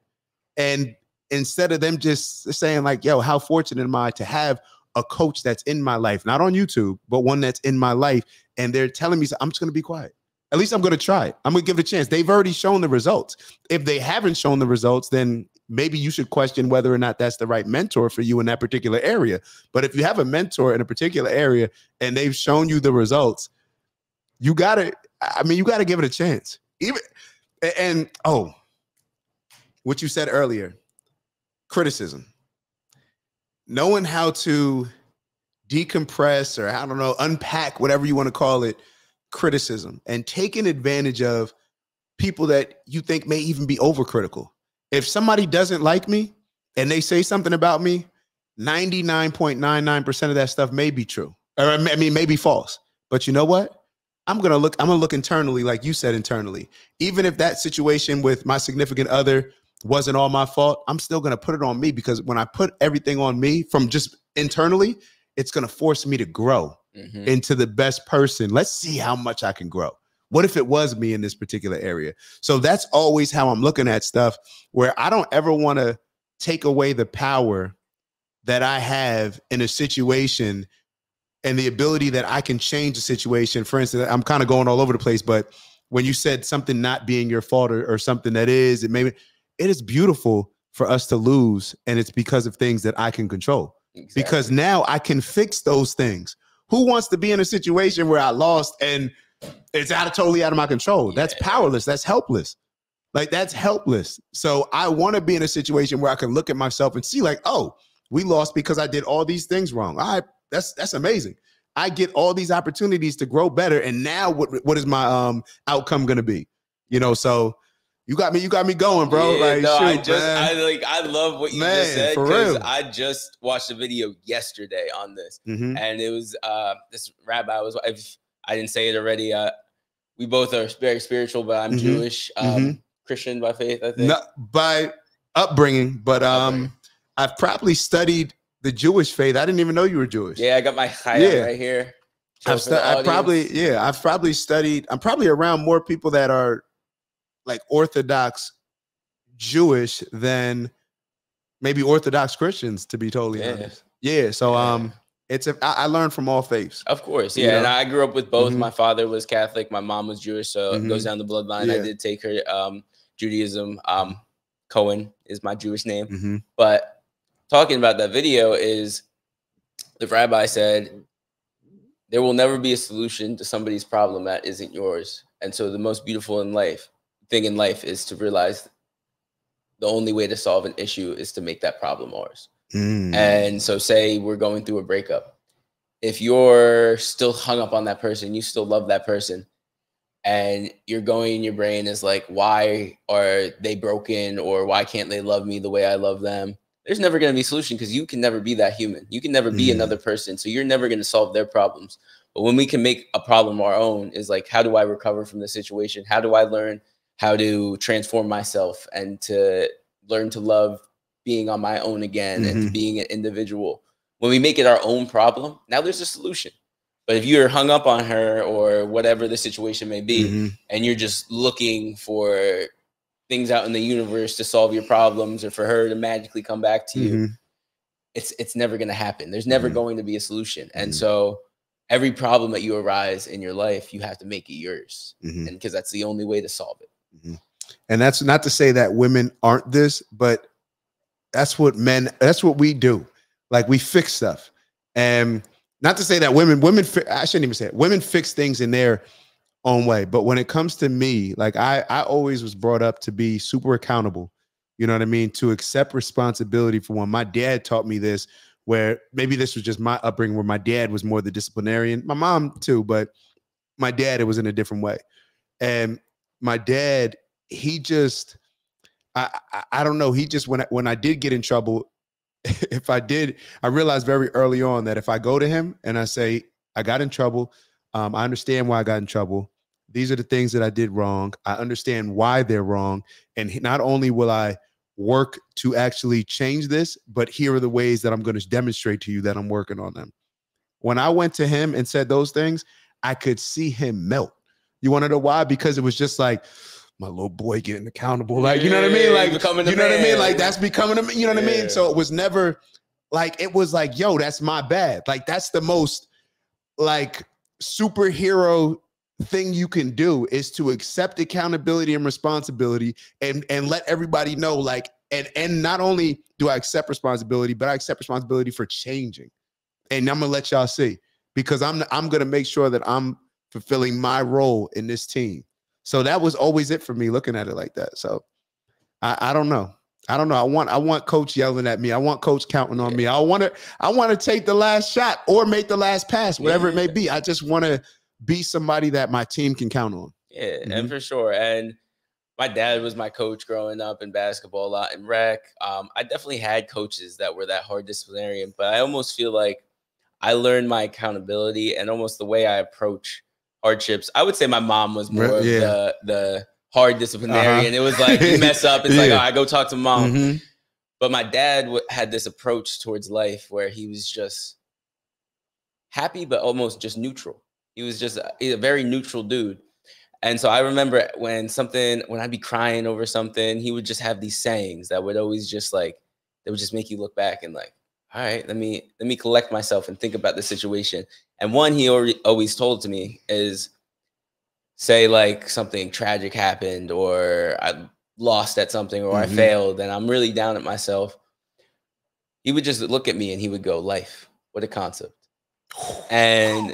And instead of them just saying like, yo, how fortunate am I to have a coach that's in my life, not on YouTube, but one that's in my life. And they're telling me, I'm just going to be quiet. At least I'm going to try it. I'm going to give it a chance. They've already shown the results. If they haven't shown the results, then maybe you should question whether or not that's the right mentor for you in that particular area. But if you have a mentor in a particular area and they've shown you the results, you got to give it a chance. What you said earlier, criticism, knowing how to decompress or unpack, whatever you want to call it, criticism, and taking advantage of people that you think may even be overcritical. If somebody doesn't like me and they say something about me, 99.99% of that stuff may be true. Or may be false. But you know what? I'm gonna look internally, like you said, internally. Even if that situation with my significant other wasn't all my fault, I'm still going to put it on me, because when I put everything on me from just internally, it's going to force me to grow into the best person. Let's see how much I can grow. What if it was me in this particular area? So that's always how I'm looking at stuff, where I don't ever want to take away the power that I have in a situation and the ability that I can change the situation. For instance, I'm kind of going all over the place, but when you said something not being your fault or something that is, it is beautiful for us to lose, and it's because of things that I can control. Exactly. Because now I can fix those things. Who wants to be in a situation where I lost and it's totally out of my control? Yeah. That's powerless. That's helpless. Like, that's helpless. So I want to be in a situation where I can look at myself and see like, oh, we lost because I did all these things wrong. All right, that's amazing. I get all these opportunities to grow better. And now what is my outcome going to be? So you got me going, bro. Yeah, like, I love what you just said, because I just watched a video yesterday on this, and it was this rabbi I didn't say it already. We both are very spiritual, but I'm Jewish, Christian by faith, I think. Not by upbringing, but I've probably studied the Jewish faith. I didn't even know you were Jewish. Yeah, I got my chaya right here. I've probably studied. I'm probably around more people that are like Orthodox Jewish than maybe Orthodox Christians, to be totally honest. Yeah. So I learned from all faiths. Of course. Yeah. And I grew up with both. My father was Catholic. My mom was Jewish. So it goes down the bloodline. I did take her Judaism. Cohen is my Jewish name. But talking about that video, is the rabbi said, there will never be a solution to somebody's problem that isn't yours. And so the most beautiful thing in life is to realize the only way to solve an issue is to make that problem ours. And so say we're going through a breakup. If you're still hung up on that person, you still love that person, and you're going in your brain is like, why are they broken, or why can't they love me the way I love them? There's never going to be a solution, because you can never be that human. You can never be another person. So you're never going to solve their problems. But when we can make a problem our own, is like, how do I recover from the situation? How do I learn how to transform myself and to learn to love being on my own again and to being an individual? When we make it our own problem, now there's a solution. But if you're hung up on her or whatever the situation may be, and you're just looking for things out in the universe to solve your problems, or for her to magically come back to you, it's never going to happen. There's never going to be a solution. And so every problem that you arise in your life, you have to make it yours, and because that's the only way to solve it. And that's not to say that women aren't this, but that's what we do. Like, we fix stuff. And not to say that I shouldn't even say it. Women fix things in their own way. But when it comes to me, like, I always was brought up to be super accountable. You know what I mean? To accept responsibility for one. My dad taught me this, where maybe this was just my upbringing, where my dad was more the disciplinarian. My mom too, but my dad, it was in a different way. And my dad, he just, I don't know. He just, when I did get in trouble, I realized very early on that if I go to him and I say, I got in trouble, I understand why I got in trouble. These are the things that I did wrong. I understand why they're wrong. And not only will I work to actually change this, but here are the ways that I'm going to demonstrate to you that I'm working on them. When I went to him and said those things, I could see him melt. You want to know why? Because it was just like, my little boy getting accountable. Like, you know what I mean? Like, you know what I mean? Like, that's becoming a, you know what I mean? So it was never like, it was like, yo, that's my bad. Like, that's the most like superhero thing you can do, is to accept accountability and responsibility, and let everybody know, like, and not only do I accept responsibility, but I accept responsibility for changing. And I'm gonna let y'all see, because I'm gonna make sure that I'm fulfilling my role in this team. So that was always it for me, looking at it like that. So I don't know. I want coach yelling at me. I want coach counting on me. I want to take the last shot or make the last pass, whatever it may be. I just want to be somebody that my team can count on. Yeah, and for sure. And my dad was my coach growing up in basketball, a lot in rec. I definitely had coaches that were that hard disciplinarian, but I almost feel like I learned my accountability and almost the way I approach hardships. I would say my mom was more of the hard disciplinarian. It was like, you mess up, it's like, oh, I go talk to mom. But my dad had this approach towards life where he was just happy, but almost just neutral. He was just a very neutral dude. And so I remember when I'd be crying over something, he would just have these sayings that would always just like, they would just make you look back and like, all right, let me collect myself and think about the situation. And one he always told to me is, say like something tragic happened, or I lost at something, or I failed and I'm really down at myself. He would just look at me and he would go, life, what a concept. And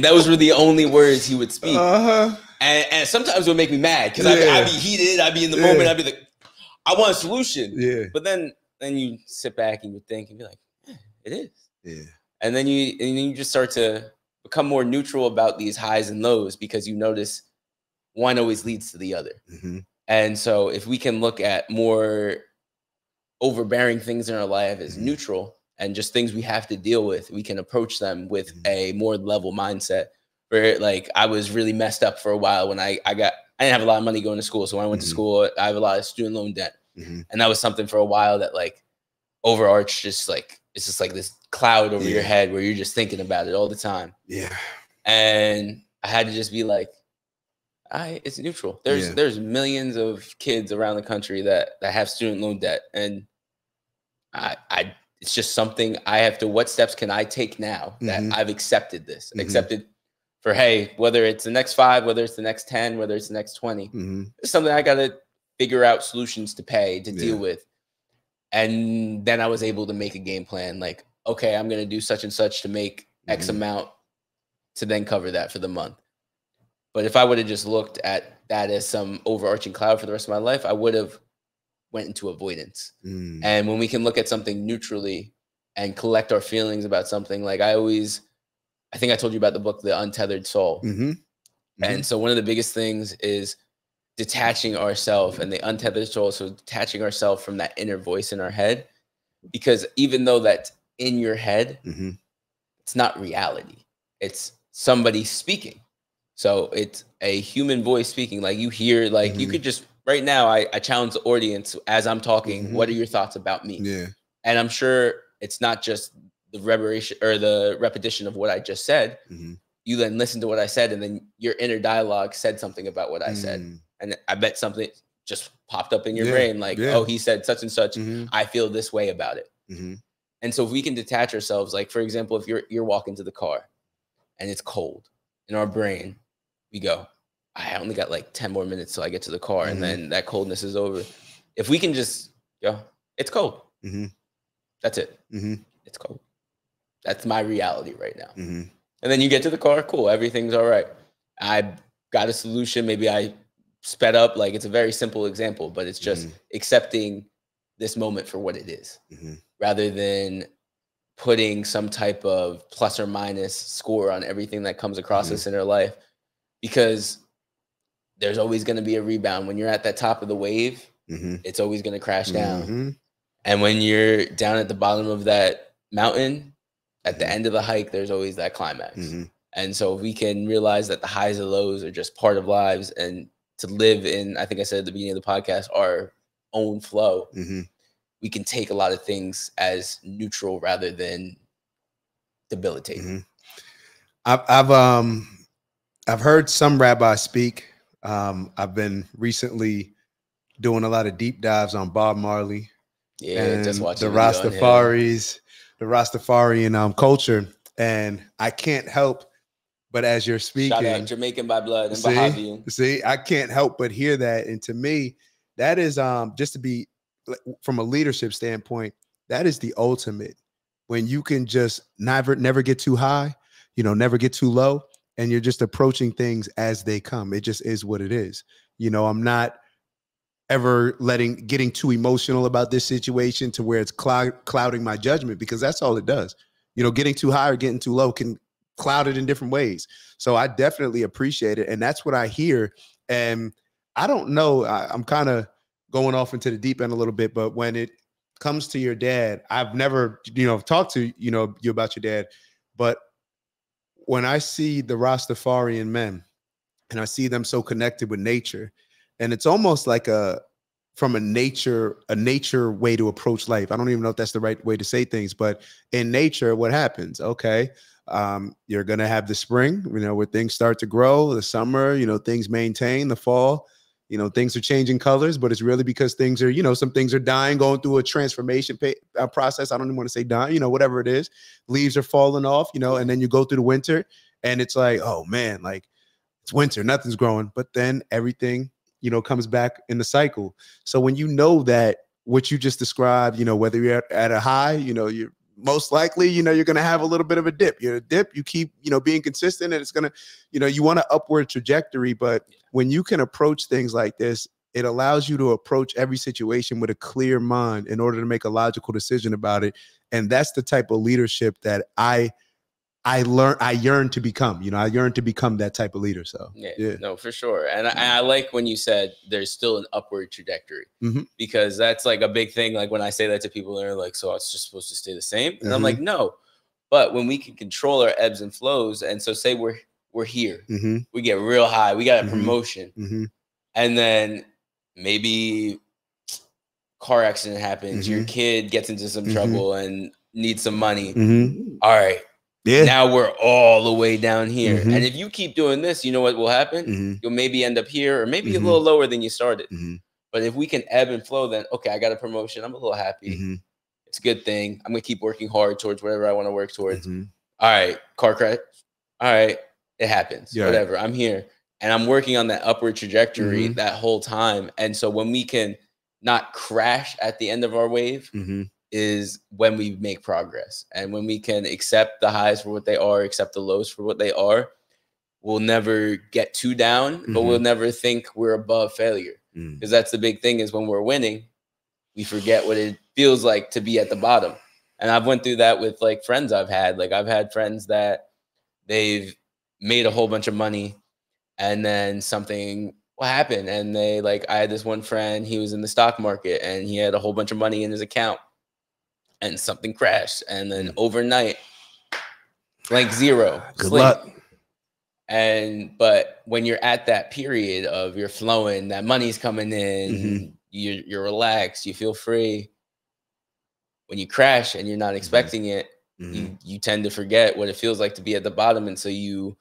those were the only words he would speak. And sometimes it would make me mad, because I'd be heated, I'd be in the moment, I'd be like, I want a solution. But then you sit back and you think and be like, it is. And then you just start to become more neutral about these highs and lows, because you notice one always leads to the other. And so if we can look at more overbearing things in our life as neutral and just things we have to deal with, we can approach them with a more level mindset. Where like, I was really messed up for a while when I didn't have a lot of money going to school. So when I went to school, I have a lot of student loan debt. And that was something for a while that like overarched, just like, it's just like this cloud over your head where you're just thinking about it all the time. And I had to just be like, it's neutral. There's millions of kids around the country that have student loan debt. And it's just something I have to, what steps can I take now that I've accepted this, accepted for, hey, whether it's the next 5, whether it's the next 10, whether it's the next 20, it's something I got to figure out solutions to deal with. And then I was able to make a game plan. Like, okay, I'm going to do such and such to make X amount to then cover that for the month. But if I would have just looked at that as some overarching cloud for the rest of my life, I would have went into avoidance. And when we can look at something neutrally and collect our feelings about something, like I think I told you about the book, The Untethered Soul. And so one of the biggest things is detaching ourselves and the untethered soul. So detaching ourselves from that inner voice in our head, because even though that's in your head, it's not reality. It's somebody speaking. So it's a human voice speaking. Like you hear, like you could just right now, I challenge the audience as I'm talking. What are your thoughts about me? Yeah. And I'm sure it's not just the reverberation or the repetition of what I just said. You then listen to what I said, and then your inner dialogue said something about what I said. And I bet something just popped up in your brain, like, oh, he said such and such. I feel this way about it. And so if we can detach ourselves, like, for example, if you're walking to the car and it's cold, in our brain, we go, I only got like 10 more minutes till I get to the car. And then that coldness is over. If we can just go, it's cold. That's it. It's cold. That's my reality right now. And then you get to the car, cool, everything's all right. I got a solution. Maybe I sped up. Like, it's a very simple example, but it's just accepting this moment for what it is, rather than putting some type of plus or minus score on everything that comes across us in our life, because there's always going to be a rebound. When you're at that top of the wave, it's always going to crash down. And when you're down at the bottom of that mountain, at the end of the hike, there's always that climax. And so if we can realize that the highs and lows are just part of lives, and to live in, I think I said at the beginning of the podcast, our own flow, we can take a lot of things as neutral rather than debilitating. I've heard some rabbis speak. I've been recently doing a lot of deep dives on Bob Marley, and just watching the Rastafarian culture, and I can't help but, as you're speaking, shout out Jamaican by blood and Bahavian. See, I can't help but hear that, and to me, that is just to be, from a leadership standpoint, that is the ultimate. When you can just never get too high, never get too low, and you're just approaching things as they come. It just is what it is. I'm not ever getting too emotional about this situation to where it's clouding my judgment, because that's all it does. Getting too high or getting too low can cloud it in different ways. So I definitely appreciate it. And that's what I hear. And I don't know, I'm kind of going off into the deep end a little bit, but when it comes to your dad, I've never, talked to, you about your dad, but when I see the Rastafarian men and I see them so connected with nature, and it's almost like from a nature way to approach life. I don't even know if that's the right way to say things, but in nature, what happens? Okay. You're going to have the spring, where things start to grow, the summer, things maintain, the fall, things are changing colors, but it's really because things are, some things are dying, going through a transformation process. I don't even want to say dying, whatever it is, leaves are falling off, and then you go through the winter and it's like, oh man, like it's winter, nothing's growing, but then everything, comes back in the cycle. So when that what you just described, whether you're at a high, you're most likely, you're going to have a little bit of a dip. You're a dip, you keep, being consistent, and it's going to, you want an upward trajectory. But when you can approach things like this, it allows you to approach every situation with a clear mind in order to make a logical decision about it. And that's the type of leadership that I yearn to become. I yearn to become that type of leader. So yeah. No, for sure. And I like when you said there's still an upward trajectory, because that's like a big thing. Like when I say that to people, they're like, so it's just supposed to stay the same? And I'm like, no. But when we can control our ebbs and flows, and so say we're here, we get real high, we got a promotion, and then maybe car accident happens, your kid gets into some trouble and needs some money. All right. Yeah. Now we're all the way down here. And if you keep doing this, you know what will happen? You'll maybe end up here, or maybe a little lower than you started. But if we can ebb and flow, then, okay, I got a promotion. I'm a little happy. It's a good thing. I'm going to keep working hard towards whatever I want to work towards. All right, car crash. All right, it happens. Yeah, whatever. I'm here. And I'm working on that upward trajectory that whole time. And so when we can not crash at the end of our wave, is when we make progress. And when we can accept the highs for what they are, accept the lows for what they are, we'll never get too down, but we'll never think we're above failure. Because that's the big thing, is when we're winning, we forget what it feels like to be at the bottom. And I've went through that with like friends I've had. Like I've had friends that they've made a whole bunch of money, And then something happened, and they I had this one friend, he was in the stock market and he had a whole bunch of money in his account, and something crashed, and then overnight, blank zero. Good luck. But when you're at that period of you're flowing, that money's coming in, you're relaxed, you feel free. When you crash and you're not expecting it, you tend to forget what it feels like to be at the bottom, and so you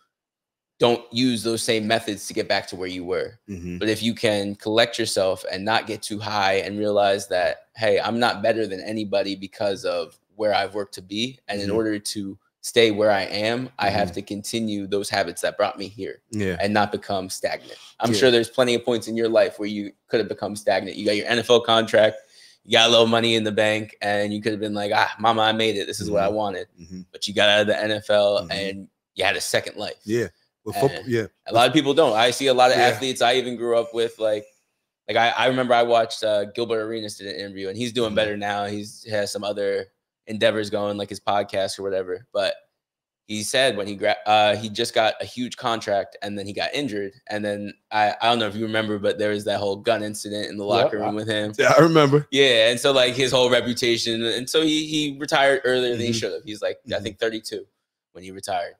don't use those same methods to get back to where you were. But if you can collect yourself and not get too high and realize that, hey, I'm not better than anybody because of where I've worked to be, and in order to stay where I am, I have to continue those habits that brought me here and not become stagnant. I'm sure there's plenty of points in your life where you could have become stagnant. You got your NFL contract, you got a little money in the bank, and you could have been like, mama, I made it. This is what I wanted. But you got out of the NFL and you had a second life. Yeah. With football, a lot of people don't. I see a lot of athletes I even grew up with, I remember I watched Gilbert Arenas did an interview, and he's doing better now. He has some other endeavors going, like his podcast or whatever. But he said when he just got a huge contract, and then he got injured, and then I don't know if you remember, but there was that whole gun incident in the locker room with him. Yeah, I remember. Yeah, and so his whole reputation, and so he retired earlier than he should have. He's I think 32 when he retired.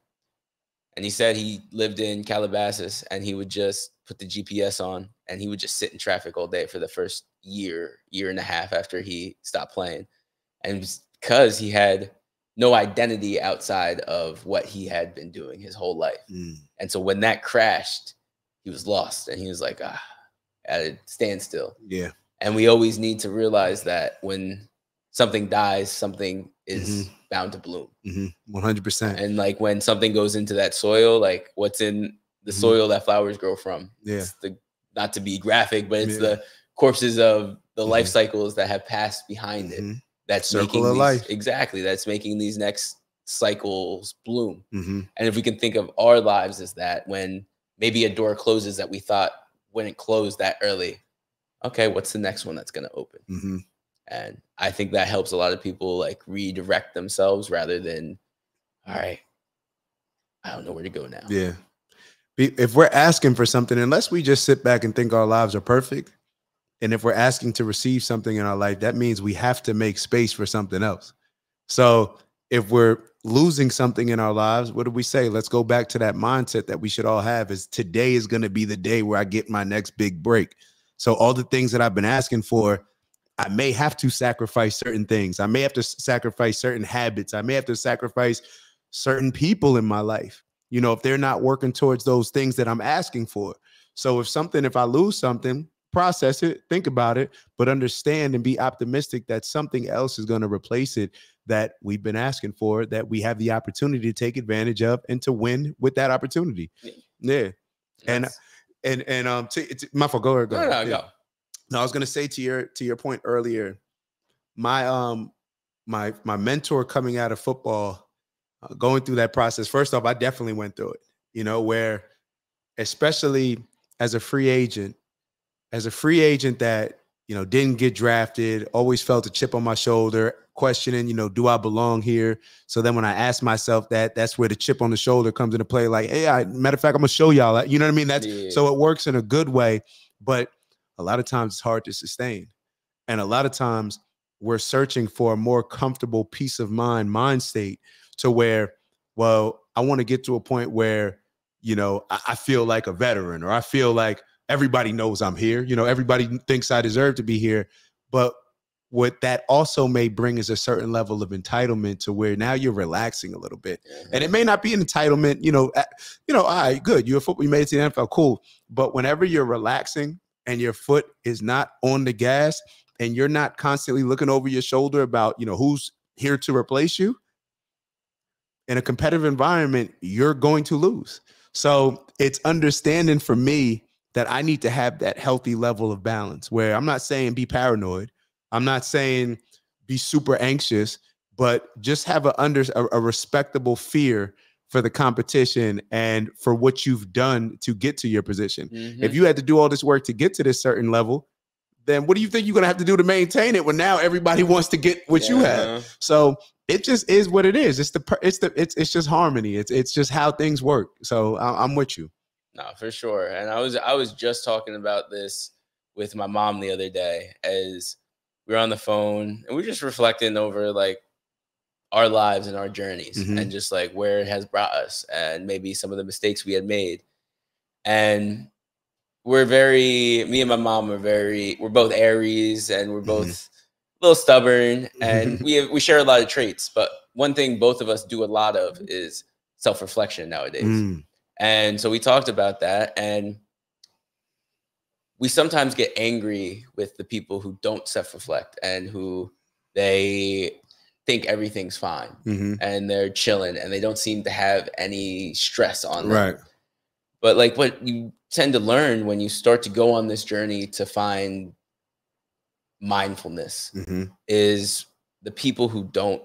And he said he lived in Calabasas, and he would just put the GPS on, and he would just sit in traffic all day for the first year and a half after he stopped playing. And it was because he had no identity outside of what he had been doing his whole life. And so when that crashed, he was lost, and he was at a standstill. Yeah. And we always need to realize that when something dies, something is bound to bloom. 100%. And when something goes into that soil, what's in the soil that flowers grow from. Yeah. It's not to be graphic, but it's the corpses of the life cycles that have passed behind it. That's circle of life. Exactly. That's making these next cycles bloom. And if we can think of our lives as that, when maybe a door closes that we thought wouldn't close that early, okay, what's the next one that's going to open? And I think that helps a lot of people redirect themselves rather than, all right, I don't know where to go now. Yeah. If we're asking for something, unless we just sit back and think our lives are perfect, and if we're asking to receive something in our life, that means we have to make space for something else. So if we're losing something in our lives, what do we say? Let's go back to that mindset that we should all have, is today is going to be the day where I get my next big break. So all the things that I've been asking for, I may have to sacrifice certain things. I may have to sacrifice certain habits. I may have to sacrifice certain people in my life, if they're not working towards those things that I'm asking for. So if I lose something, process it, think about it, but understand and be optimistic that something else is going to replace it that we've been asking for, that we have the opportunity to take advantage of and to win with that opportunity. Yeah. Yes. And my fault, go ahead. Go. No, I was going to say to your point earlier, my mentor coming out of football, going through that process. First off, I definitely went through it, where especially as a free agent that, didn't get drafted, always felt a chip on my shoulder, questioning, do I belong here? So then when I asked myself that's where the chip on the shoulder comes into play. Hey, matter of fact, I'm going to show y'all that, you know what I mean? So it works in a good way, but a lot of times it's hard to sustain. And a lot of times we're searching for a more comfortable peace of mind state to where, well, I want to get to a point where, I feel like a veteran, or I feel like everybody knows I'm here. Everybody thinks I deserve to be here. But what that also may bring is a certain level of entitlement to where now you're relaxing a little bit. And it may not be an entitlement, all right, good. You're a football, you made it to the NFL, cool. But whenever you're relaxing and your foot is not on the gas and you're not constantly looking over your shoulder about, who's here to replace you, in a competitive environment, you're going to lose. So it's understanding for me that I need to have that healthy level of balance, where I'm not saying be paranoid. I'm not saying be super anxious, but just have a respectable fear for the competition and for what you've done to get to your position. If you had to do all this work to get to this certain level, then what do you think you're going to have to do to maintain it when now everybody wants to get what you have? So it just is what it is. It's just harmony. It's just how things work. So I'm with you. No, for sure. And I was just talking about this with my mom the other day as we were on the phone, and we are just reflecting over like our lives and our journeys and just like where it has brought us and maybe some of the mistakes we had made. And me and my mom we're both Aries, and we're both a little stubborn, and we share a lot of traits. But one thing both of us do a lot of is self-reflection nowadays. And so we talked about that, and we sometimes get angry with the people who don't self-reflect and who they think everything's fine and they're chilling and they don't seem to have any stress on them. Right. But like what you tend to learn when you start to go on this journey to find mindfulness is the people who don't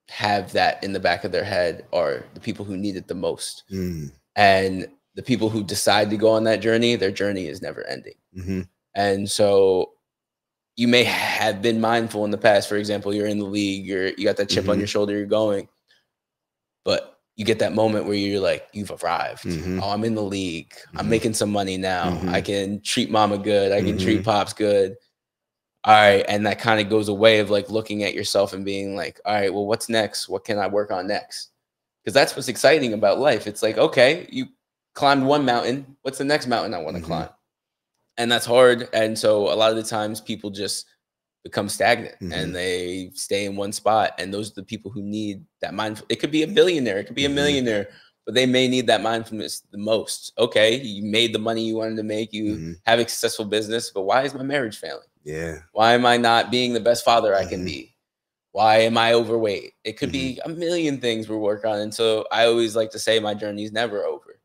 have that in the back of their head are the people who need it the most. And the people who decide to go on that journey, their journey is never ending. And so you may have been mindful in the past. For example, you're in the league, you got that chip on your shoulder, you're going, but you get that moment where you're like, you've arrived. Oh, I'm in the league. I'm making some money now. I can treat mama good. I can treat pops good. All right. And that kind of goes away of like looking at yourself and being like, all right, well, what's next? What can I work on next? Because that's what's exciting about life. It's like, okay, you climbed one mountain. What's the next mountain I want to climb? And that's hard. And so a lot of the times people just become stagnant and they stay in one spot. And those are the people who need that mindful. It could be a billionaire, it could be a millionaire, but they may need that mindfulness the most. Okay, you made the money you wanted to make, you have a successful business, but why is my marriage failing? Yeah. Why am I not being the best father I can be? Why am I overweight? It could be a million things we're working on. And so I always like to say my journey is never over.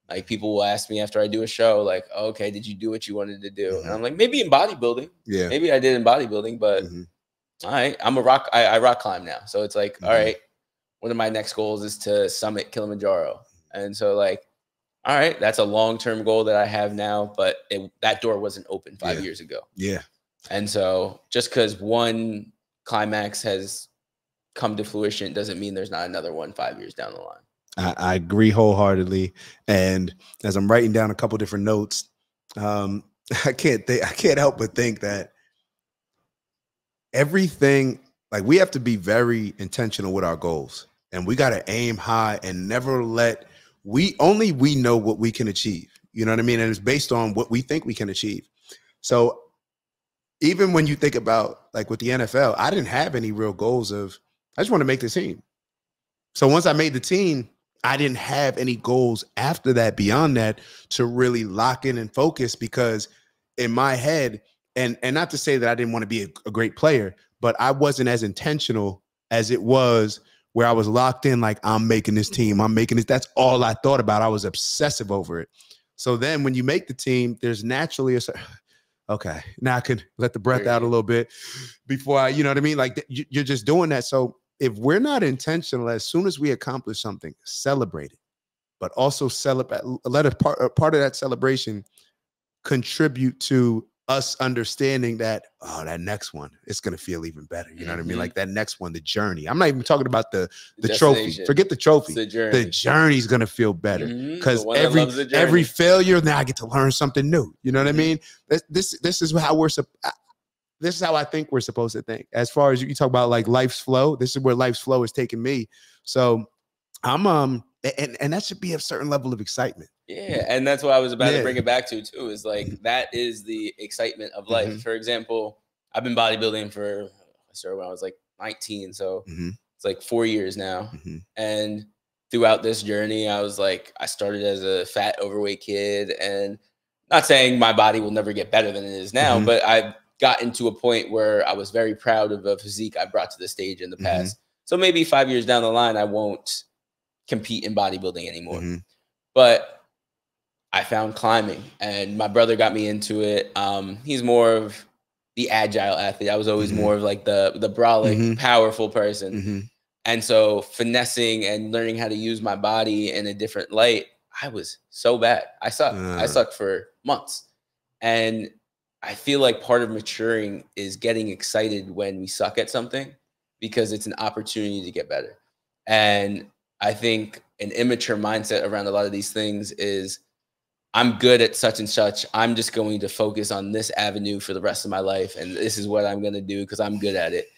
Like people will ask me after I do a show, like, oh, okay, did you do what you wanted to do? And I'm like, maybe in bodybuilding. Yeah. Maybe I did in bodybuilding, but all right, I'm a rock. I rock climb now. So it's like, all right, one of my next goals is to summit Kilimanjaro. And so like, all right, that's a long-term goal that I have now, but that door wasn't open 5 years ago. Yeah. And so just because one climax has come to fruition doesn't mean there's not another one 5 years down the line. I agree wholeheartedly. And as I'm writing down a couple different notes, I can't help but think that everything, like we have to be very intentional with our goals, and we got to aim high and never we know what we can achieve. You know what I mean? And it's based on what we think we can achieve. So even when you think about like with the NFL, I didn't have any real goals I just want to make the team. So once I made the team, I didn't have any goals after that, beyond that, to really lock in and focus, because in my head, and not to say that I didn't want to be a great player, but I wasn't as intentional as it was where I was locked in, like I'm making this team, I'm making this. That's all I thought about. I was obsessive over it. So then when you make the team, there's naturally okay, now I can let the breath out a little bit before you know what I mean? Like you're just doing that. So if we're not intentional, as soon as we accomplish something, celebrate it, but also let a part of that celebration contribute to us understanding that, oh, that next one, it's going to feel even better. You know what I mean? Like that next one, the journey. I'm not even talking about the trophy. Forget the trophy. The journey is going to feel better, because every failure, now I get to learn something new. You know what I mean? This is how this is how I think we're supposed to think. As far as you talk about like life's flow, this is where life's flow is taking me. So I'm and that should be a certain level of excitement. Yeah, and that's what I was about to bring it back to too, is like that is the excitement of life. For example, I've been bodybuilding I started when I was like 19, so it's like 4 years now. And throughout this journey, I started as a fat, overweight kid, and not saying my body will never get better than it is now, but I've gotten to a point where I was very proud of the physique I brought to the stage in the past. So maybe 5 years down the line, I won't compete in bodybuilding anymore. But I found climbing, and my brother got me into it. He's more of the agile athlete. I was always more of like the brolic, powerful person. And so finessing and learning how to use my body in a different light, I was so bad. I sucked. I sucked for months. And I feel like part of maturing is getting excited when we suck at something, because it's an opportunity to get better. And I think an immature mindset around a lot of these things is I'm good at such and such. I'm just going to focus on this avenue for the rest of my life. And this is what I'm going to do because I'm good at it.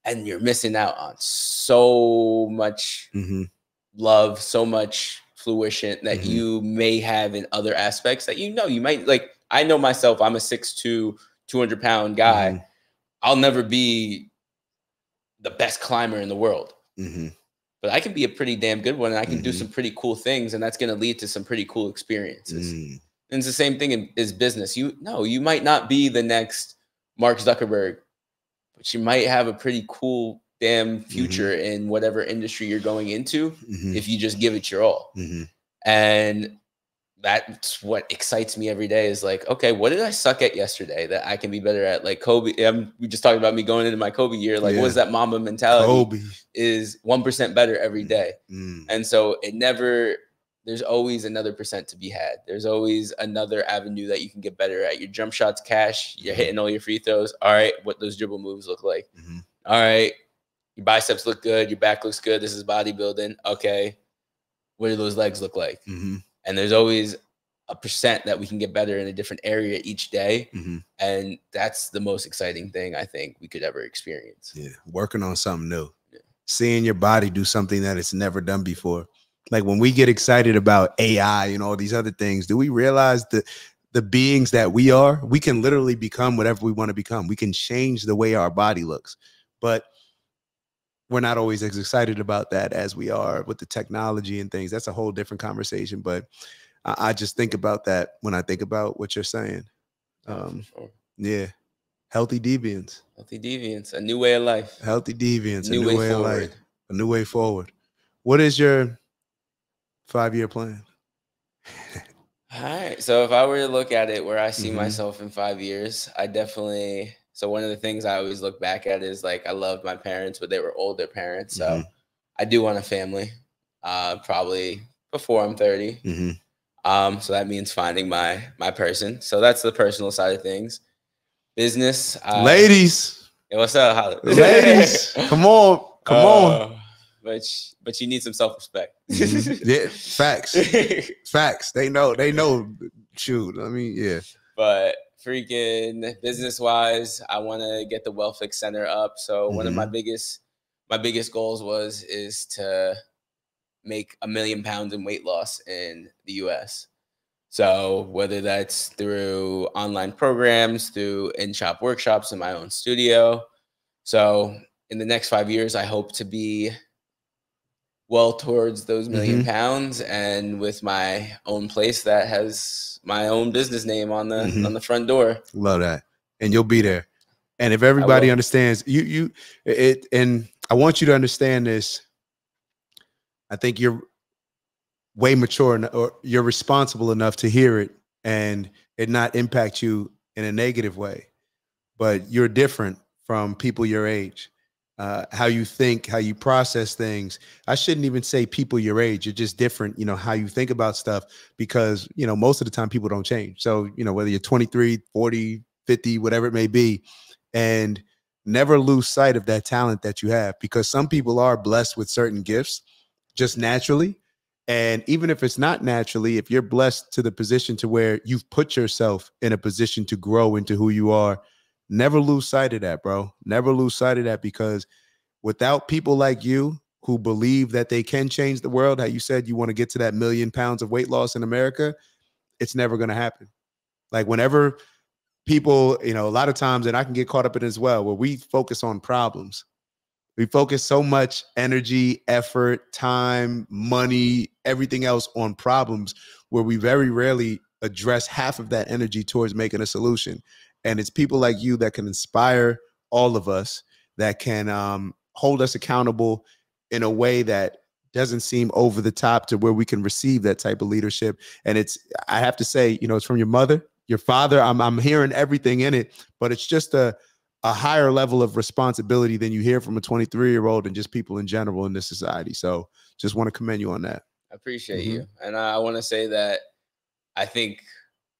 And you're missing out on so much love, so much fruition that you may have in other aspects that, you know, you might like. I know myself, I'm a 6'2", 200-pound guy. I'll never be the best climber in the world. But I can be a pretty damn good one, and I can do some pretty cool things, and that's going to lead to some pretty cool experiences. And it's the same thing in business. You might not be the next Mark Zuckerberg, but you might have a pretty cool damn future in whatever industry you're going into if you just give it your all. And that's what excites me every day is like, okay, what did I suck at yesterday that I can be better at? Like Kobe, we just talked about me going into my Kobe year. Like, what is that Mamba mentality? Kobe is 1% better every day. And so there's always another percent to be had. There's always another avenue that you can get better at. Your jump shots cash, you're hitting all your free throws. All right, what those dribble moves look like. All right, your biceps look good, your back looks good. This is bodybuilding. Okay, what do those legs look like? And there's always a percent that we can get better in a different area each day. And that's the most exciting thing I think we could ever experience. Yeah, working on something new. Seeing your body do something that it's never done before. Like when we get excited about AI and all these other things, do we realize that the beings that we are, we can literally become whatever we want to become. We can change the way our body looks. But we're not always as excited about that as we are with the technology and things. That's a whole different conversation. But I just think about that when I think about what you're saying. Yeah. Healthy deviance. Healthy deviance, a new way of life. Healthy deviance, a new way of life. A new way forward. What is your 5-year plan? All right. So if I were to look at it where I see myself in 5 years, so one of the things I always look back at is like, I loved my parents, but they were older parents. So I do want a family, probably before I'm 30. So that means finding my person. So that's the personal side of things. Business. Ladies. Hey, what's up? Ladies. Come on. But you need some self-respect. Yeah, facts. Facts. They know. Shoot. I mean, yeah. But freaking business-wise, I want to get the Welfix Center up. So one of my biggest goals is to make 1 million pounds in weight loss in the US. So whether that's through online programs, through in-shop workshops in my own studio. So in the next 5 years, I hope to be well towards those 1 million pounds, and with my own place that has my own business name on the front door. Love that. And you'll be there. And if everybody understands and I want you to understand this, I think you're way mature or you're responsible enough to hear it and it not impact you in a negative way. But you're different from people your age. How you think, how you process things. I shouldn't even say people your age. You're just different, how you think about stuff, because, most of the time people don't change. So, whether you're 23, 40, 50, whatever it may be, and never lose sight of that talent that you have, because some people are blessed with certain gifts just naturally. And even if it's not naturally, if you're blessed to the position to where you've put yourself in a position to grow into who you are, never lose sight of that, bro. Never lose sight of that, because without people like you who believe that they can change the world, how you said you want to get to that 1 million pounds of weight loss in America, it's never going to happen. Like whenever people, a lot of times, and I can get caught up in it as well, where we focus on problems. We focus so much energy, effort, time, money, everything else on problems, where we very rarely address half of that energy towards making a solution. And it's people like you that can inspire all of us, that can hold us accountable in a way that doesn't seem over the top, to where we can receive that type of leadership. And I have to say, it's from your mother, your father. I'm hearing everything in it, but it's just a higher level of responsibility than you hear from a 23-year-old and just people in general in this society. So just want to commend you on that. I appreciate you. And I want to say that I think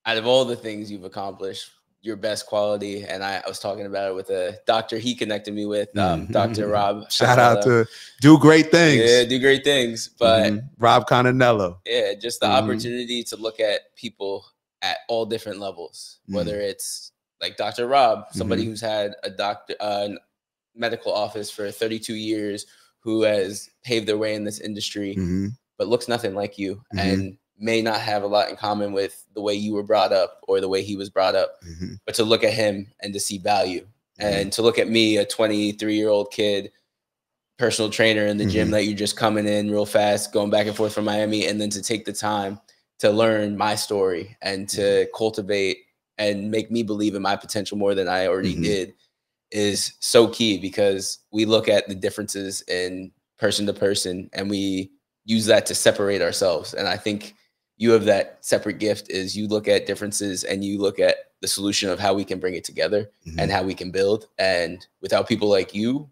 out of all the things you've accomplished, your best quality. And I was talking about it with a doctor he connected me with, Dr. Rob. Shout out to Do Great Things. Yeah, Do Great Things. But Rob Conanello. Yeah, just the opportunity to look at people at all different levels, whether it's like Dr. Rob, somebody who's had a medical office for 32 years, who has paved their way in this industry, but looks nothing like you and may not have a lot in common with the way you were brought up or the way he was brought up, but to look at him and to see value, and to look at me, a 23-year-old kid, personal trainer in the gym that you're just coming in real fast, going back and forth from Miami, and then to take the time to learn my story and to cultivate and make me believe in my potential more than I already did is so key, because we look at the differences in person to person and we use that to separate ourselves. And I think you have that separate gift, is you look at differences and you look at the solution of how we can bring it together and how we can build. And without people like you,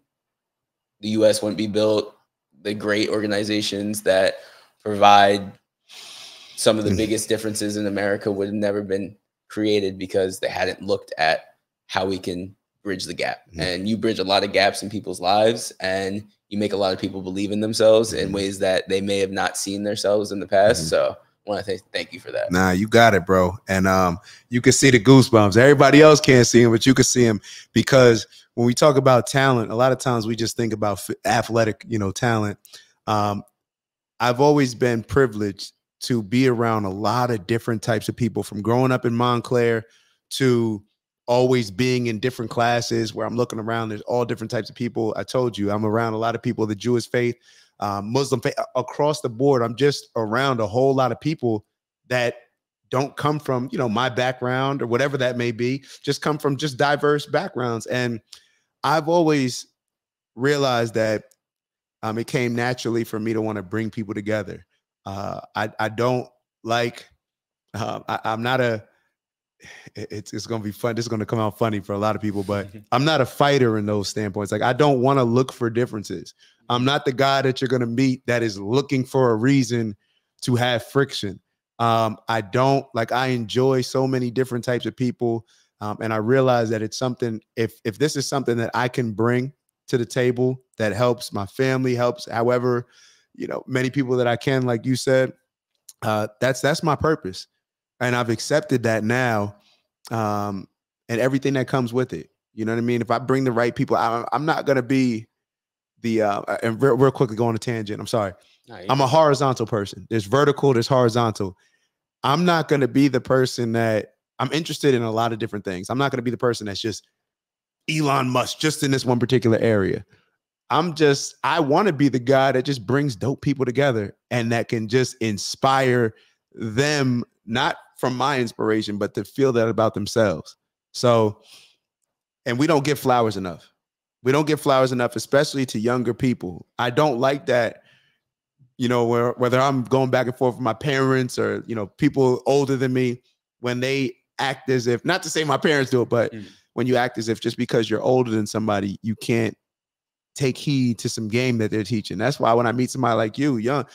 the US wouldn't be built. The great organizations that provide some of the biggest differences in America would have never been created, because they hadn't looked at how we can bridge the gap. And you bridge a lot of gaps in people's lives, and you make a lot of people believe in themselves in ways that they may have not seen themselves in the past. So I want to thank you for that. Nah, you got it, bro. And you can see the goosebumps. Everybody else can't see him, but you can see him, because when we talk about talent, a lot of times we just think about athletic, talent. I've always been privileged to be around a lot of different types of people, from growing up in Montclair to always being in different classes where I'm looking around. There's all different types of people. I told you, I'm around a lot of people of the Jewish faith, Muslim faith, across the board. I'm just around a whole lot of people that don't come from, my background or whatever that may be, just come from just diverse backgrounds. And I've always realized that it came naturally for me to want to bring people together. I don't like, I'm not a, it's going to be fun. This is going to come out funny for a lot of people, but I'm not a fighter in those standpoints. Like, I don't want to look for differences. I'm not the guy that you're going to meet that is looking for a reason to have friction. I enjoy so many different types of people. And I realize that it's something, if this is something that I can bring to the table that helps my family, helps however, many people that I can, like you said, that's my purpose. And I've accepted that now, and everything that comes with it. You know what I mean? If I bring the right people, I'm not going to be the, and real quickly go on a tangent. I'm sorry. No, I'm a horizontal person. There's vertical, there's horizontal. I'm not going to be the person that, I'm interested in a lot of different things. I'm not going to be the person that's just Elon Musk, just in this one particular area. I want to be the guy that just brings dope people together and that can just inspire them, not from my inspiration, but to feel that about themselves. So, and we don't give flowers enough. We don't give flowers enough, especially to younger people. I don't like that, whether I'm going back and forth with my parents or, people older than me, when they act as if, not to say my parents do it, but when you act as if just because you're older than somebody, you can't take heed to some game that they're teaching. That's why when I meet somebody like you, young,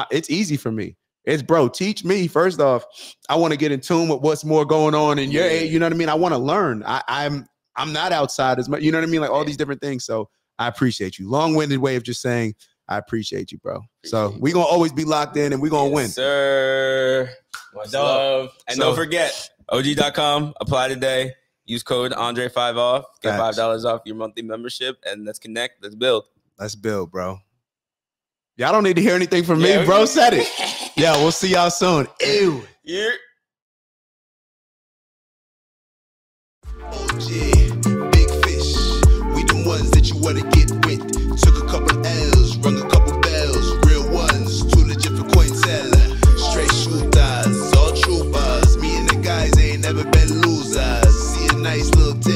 it's easy for me. It's, bro, teach me. First off, I want to get in tune with what's more going on in your age. You know what I mean? I want to learn. I'm not outside as much. You know what I mean? Like all these different things. So I appreciate you. Long-winded way of just saying, I appreciate you, bro. So we're going to always be locked in and we're going to win. Sir. Much love. And don't forget, OG.com, apply today. Use code Andre5 off. Get $5 off your monthly membership. And let's connect. Let's build. Let's build, bro. Y'all don't need to hear anything from me, bro. Said it. Yeah, we'll see y'all soon. Ew. Yeah. OG, big fish. We the ones that you want to get with. Took a couple L's, rung a couple bells. Real ones, too legit for coin teller. Straight shooters, all troopers. Me and the guys ain't never been losers. See a nice little tip.